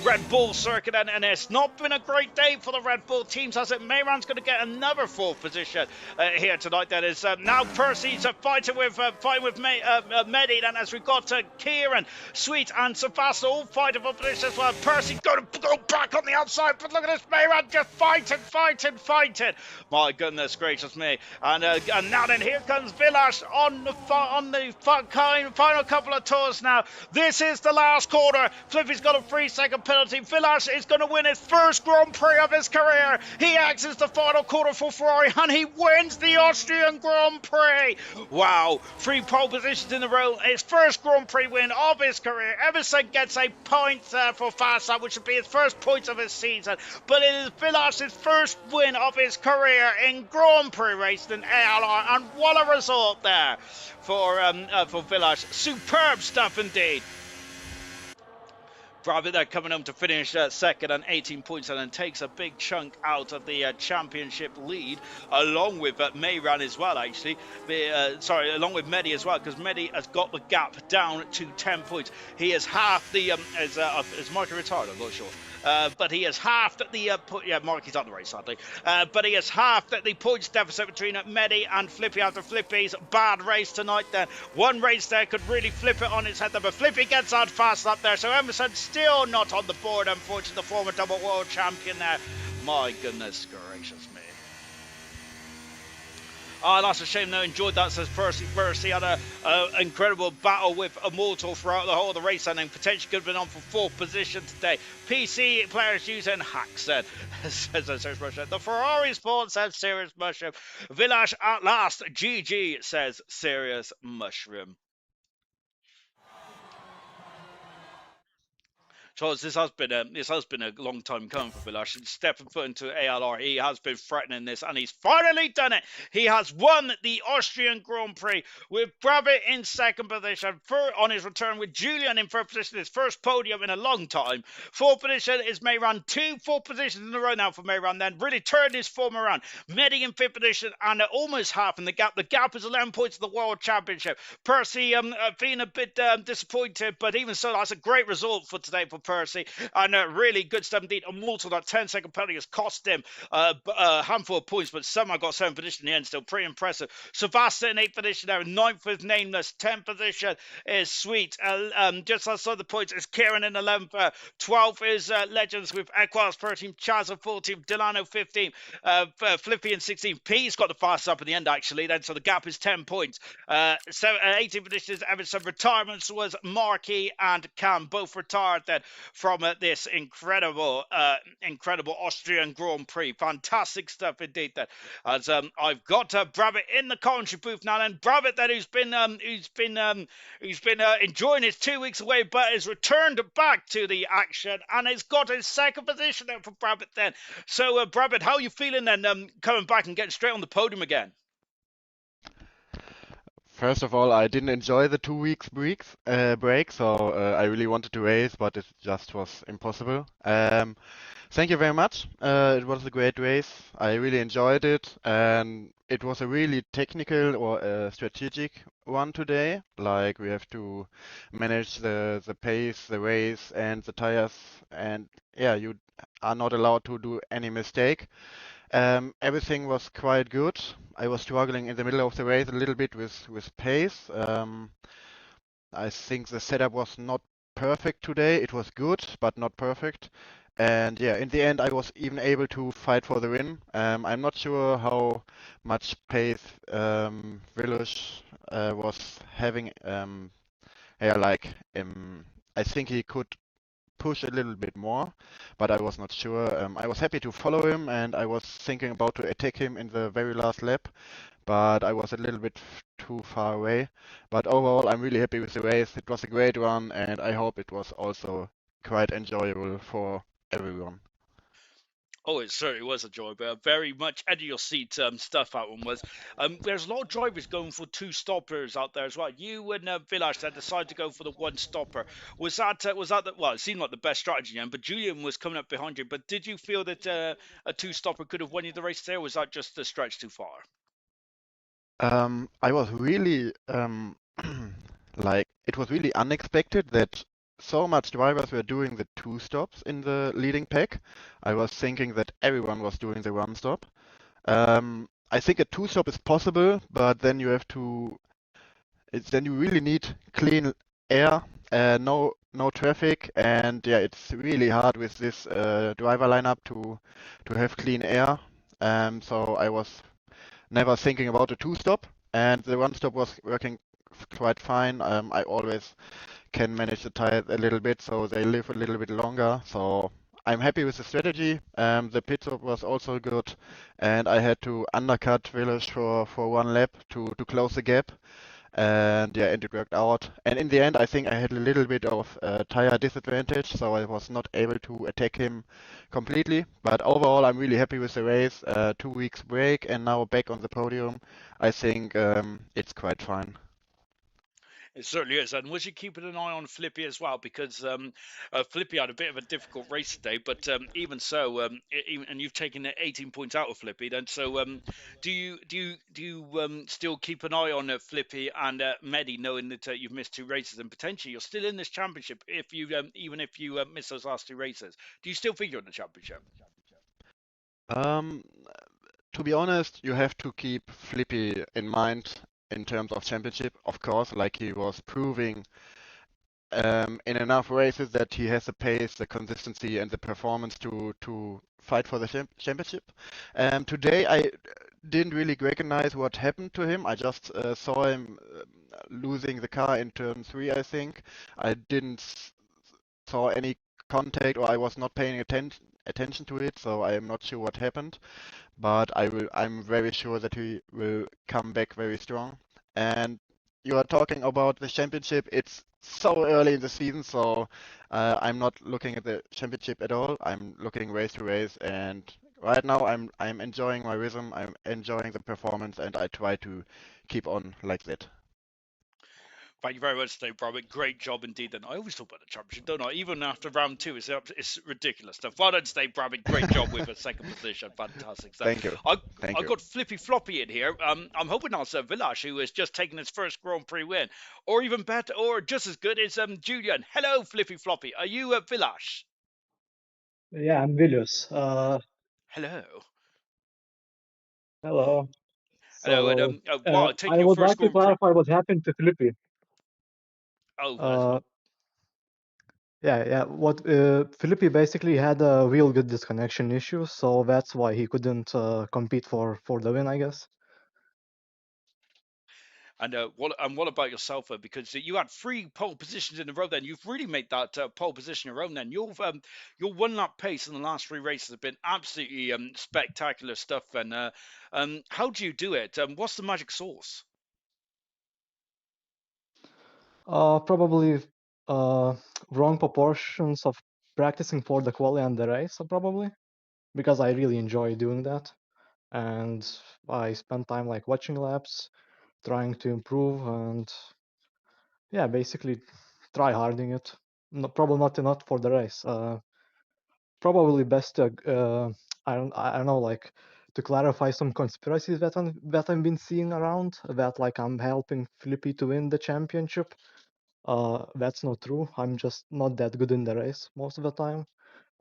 Red Bull circuit, and it's not been a great day for the Red Bull teams, as it Mayran's going to get another 4th position here tonight. That is now Percy's fighting with Mehdi, and as we've got Kieran, Sweet, and Sebastian all fighting for position as well. Percy's going to go back on the outside, but look at this, Mayran just fighting. My goodness gracious me. And now then, here comes Village on the final couple of tours now. This is the last corner. Flippy's got a 3-second penalty. Village is going to win his first Grand Prix of his career. He exits the final corner for Ferrari, and he wins the Austrian Grand Prix. Wow, 3 pole positions in a row. His first Grand Prix win of his career. Emerson gets a point for Fast, which would be his first points of his season. But it is Village's first win of his career in Grand Prix racing in ALR, and what a result there for Village. Superb stuff indeed. Bravitt there coming home to finish second and 18 points, and then takes a big chunk out of the championship lead, along with Mayran as well, actually. Along with Mehdi as well, because Mehdi has got the gap down to 10 points. He is half the, is Marky retired? I'm not sure. But he has halved the Marky's on the race, sadly. But he has halved the points deficit between Mehdi and Flippy after Flippy's bad race tonight. Then one race there could really flip it on its head, but Flippy gets out fast up there. So Emerson still not on the board, unfortunately, the former double world champion there. My goodness gracious me. Oh, that's a shame. No, enjoyed that, says Percy. Percy had an incredible battle with Immortal throughout the whole of the race, and then potentially could have been on for 4th position today. PC players using hacks, said Serious Mushroom. The Ferrari's fault, says Serious Mushroom. Village at last. GG, says Serious Mushroom. Charles, this has been a long time coming for Village. Stepping foot into ALR, he has been threatening this, and he's finally done it. He has won the Austrian Grand Prix with Bravitt in 2nd position on his return, with Julian in 3rd position, his first podium in a long time. 4th position is Mayran, 2 4th positions in a row now for Mayran. Then really turned his form around. Mehdi in 5th position, and almost half in the gap. The gap is 11 points to the World Championship. Percy being a bit disappointed, but even so, that's a great result for today for Percy, and really good stuff indeed. Immortal, that 10-second penalty has cost him a handful of points, but somehow got 7th position in the end. Still pretty impressive. Sebastian in 8th position there, 9th is Nameless, 10th position is Sweet, just outside the points is Kieran in 11th, 12th is Legends with Equas 13th, Chaz 14th, Delano 15th, Flippy in 16th. P's got the fast up in the end actually, then, so the gap is 10 points. 18th position is Emerson. Retirements was Markey and Cam, both retired then. from this incredible Austrian Grand Prix. Fantastic stuff indeed. That as I've got Brabbit in the commentary booth now, and Brabbit that who's been enjoying his 2 weeks away, but has returned back to the action and has got his second position there for Brabbit then. So, Brabbit, how are you feeling then coming back and getting straight on the podium again? First of all, I didn't enjoy the 2 weeks break, so I really wanted to race, but it just was impossible. Thank you very much. It was a great race. I really enjoyed it, and it was a really technical or strategic one today. Like we have to manage the pace, the race, and the tires, and yeah, you are not allowed to do any mistake. Everything was quite good. I was struggling in the middle of the race a little bit with pace. I think the setup was not perfect today. It was good, but not perfect. And yeah, in the end, I was even able to fight for the win. I'm not sure how much pace Villush was having. Yeah, like I think he could push a little bit more, but I was not sure. I was happy to follow him, and I was thinking about to attack him in the very last lap, but I was a little bit too far away. But overall, I'm really happy with the race. It was a great run, and I hope it was also quite enjoyable for everyone. Oh, it certainly was a joy, but very much edge of your seat stuff that one was. There's a lot of drivers going for two stoppers out there as well. You and Village had decided to go for the one stopper. Well, it seemed like the best strategy, but Julian was coming up behind you. But did you feel that a two stopper could have won you the race there, or was that just a stretch too far? I was really like it was really unexpected that so much drivers were doing the two stops in the leading pack. I was thinking that everyone was doing the one stop. I think a two stop is possible, but then you have to. Then you really need clean air, no traffic, and yeah, it's really hard with this driver lineup to have clean air. So I was never thinking about a two stop, and the one stop was working quite fine. I always can manage the tires a little bit so they live a little bit longer. So I'm happy with the strategy. The pit stop was also good, and I had to undercut Village for one lap to close the gap. And yeah, and it worked out. And in the end, I think I had a little bit of tire disadvantage, so I was not able to attack him completely. But overall, I'm really happy with the race. 2 weeks break, and now back on the podium. I think it's quite fine. It certainly is. And was you keeping an eye on Flippy as well? Because Flippy had a bit of a difficult race today, but even so, and you've taken 18 points out of Flippy. Then, so do you still keep an eye on Flippy and Medi, knowing that you've missed two races and potentially you're still in this championship if you even if you miss those last two races? Do you still figure in the championship? Um, to be honest, you have to keep Flippy in mind in terms of championship, of course, like he was proving in enough races that he has the pace, the consistency, and the performance to fight for the championship. Today, I didn't really recognize what happened to him. I just saw him losing the car in turn three, I think. I didn't saw any contact, or I was not paying attention to it, so I am not sure what happened. But I'm very sure that he will come back very strong. And you are talking about the championship. It's so early in the season, so I'm not looking at the championship at all. I'm looking race to race, and right now I'm enjoying my rhythm. I'm enjoying the performance, and I try to keep on like that. Thank you very much, Dave Brabant. Great job indeed. And I always talk about the championship, don't I? Even after round two, it's ridiculous stuff. Well done, Dave Brabant. Great job with a second position. Fantastic stuff. Thank you. I Thank I you. got Flippy Floppy in here. I'm hoping also Village, who has just taken his first Grand Prix win, or even better, or just as good is Julian. Hello, Flippy Floppy. Are you Village? Yeah, I'm Vilius. Hello. Hello. Hello, and So, wow, taking I your would first like to Grand Prix. clarify what happened to Flippy. Oh, that's Uh, what. yeah. What Flippy basically had a real good disconnection issue, so that's why he couldn't compete for the win, I guess. And what about yourself? Because you had three pole positions in a row. Then you've really made that pole position your own. Then your one lap pace in the last three races have been absolutely spectacular stuff. And how do you do it? What's the magic sauce? Probably uh, wrong proportions of practicing for the quali and the race, probably, because I really enjoy doing that, and I spend time like watching laps, trying to improve, and yeah, basically try harding it. No, probably not for the race. Probably best to I don't know, like, to clarify some conspiracies that I've been seeing around, that like I'm helping Flippy to win the championship. That's not true. I'm just not that good in the race most of the time.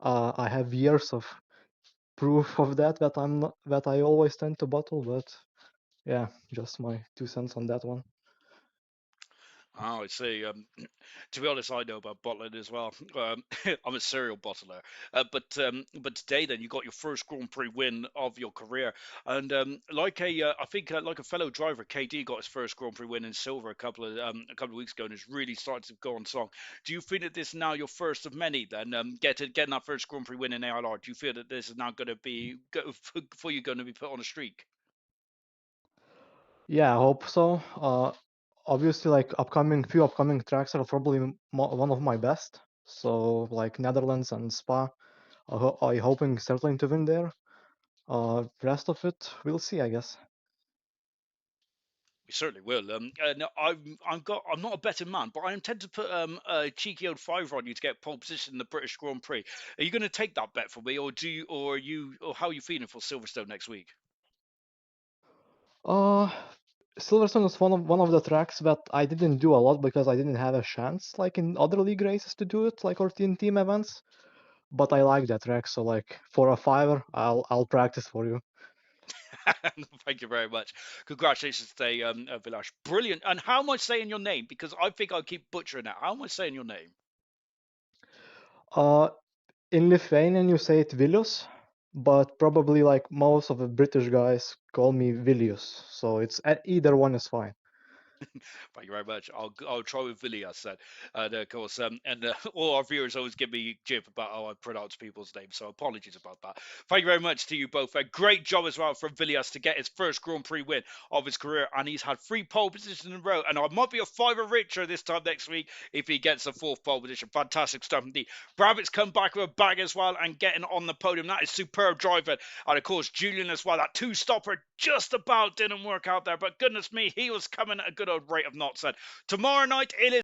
I have years of proof of that I'm not, that I always tend to bottle, but yeah, just my 2 cents on that one. Oh, I see. To be honest, I know about bottling as well. I'm a serial bottler. But today, then you got your first Grand Prix win of your career, and I think like a fellow driver, KD got his first Grand Prix win in silver a couple of weeks ago, and it's really started to go on strong. Do you feel that this is now your first of many? Then getting that first Grand Prix win in ALR. Do you feel that this is now going to be for you going to be put on a streak? Yeah, I hope so. Obviously, like few upcoming tracks are probably one of my best. So like Netherlands and Spa, I hoping certainly to win there. Rest of it, we'll see, I guess. We certainly will. No, I'm not a betting man, but I intend to put a cheeky old fiver on you to get pole position in the British Grand Prix. Are you going to take that bet for me, or how are you feeling for Silverstone next week? Uh, Silverstone was one of the tracks that I didn't do a lot because I didn't have a chance, like in other league races, to do it, like or in team events. But I like that track, so like for a fiver, I'll practice for you. Thank you very much. Congratulations today, Vilash. Brilliant. And how am I saying your name? Because I think I keep butchering it. How am I saying your name? Uh, in Lithuanian you say it Vilius, but probably like most of the British guys call me Vilius, so it's either one is fine. Thank you very much. I'll try with Villy, I said. And of course, all our viewers always give me jip about how I pronounce people's names, so apologies about that. Thank you very much to you both. A great job as well from Villiers to get his first Grand Prix win of his career, and he's had three pole positions in a row. And I might be a fiver richer this time next week if he gets a fourth pole position. Fantastic stuff indeed. Brabbitt's come back with a bag as well and getting on the podium. That is superb driving. And of course, Julian as well. That two stopper just about didn't work out there, but goodness me, he was coming at a good old rate of knots. And tomorrow night it is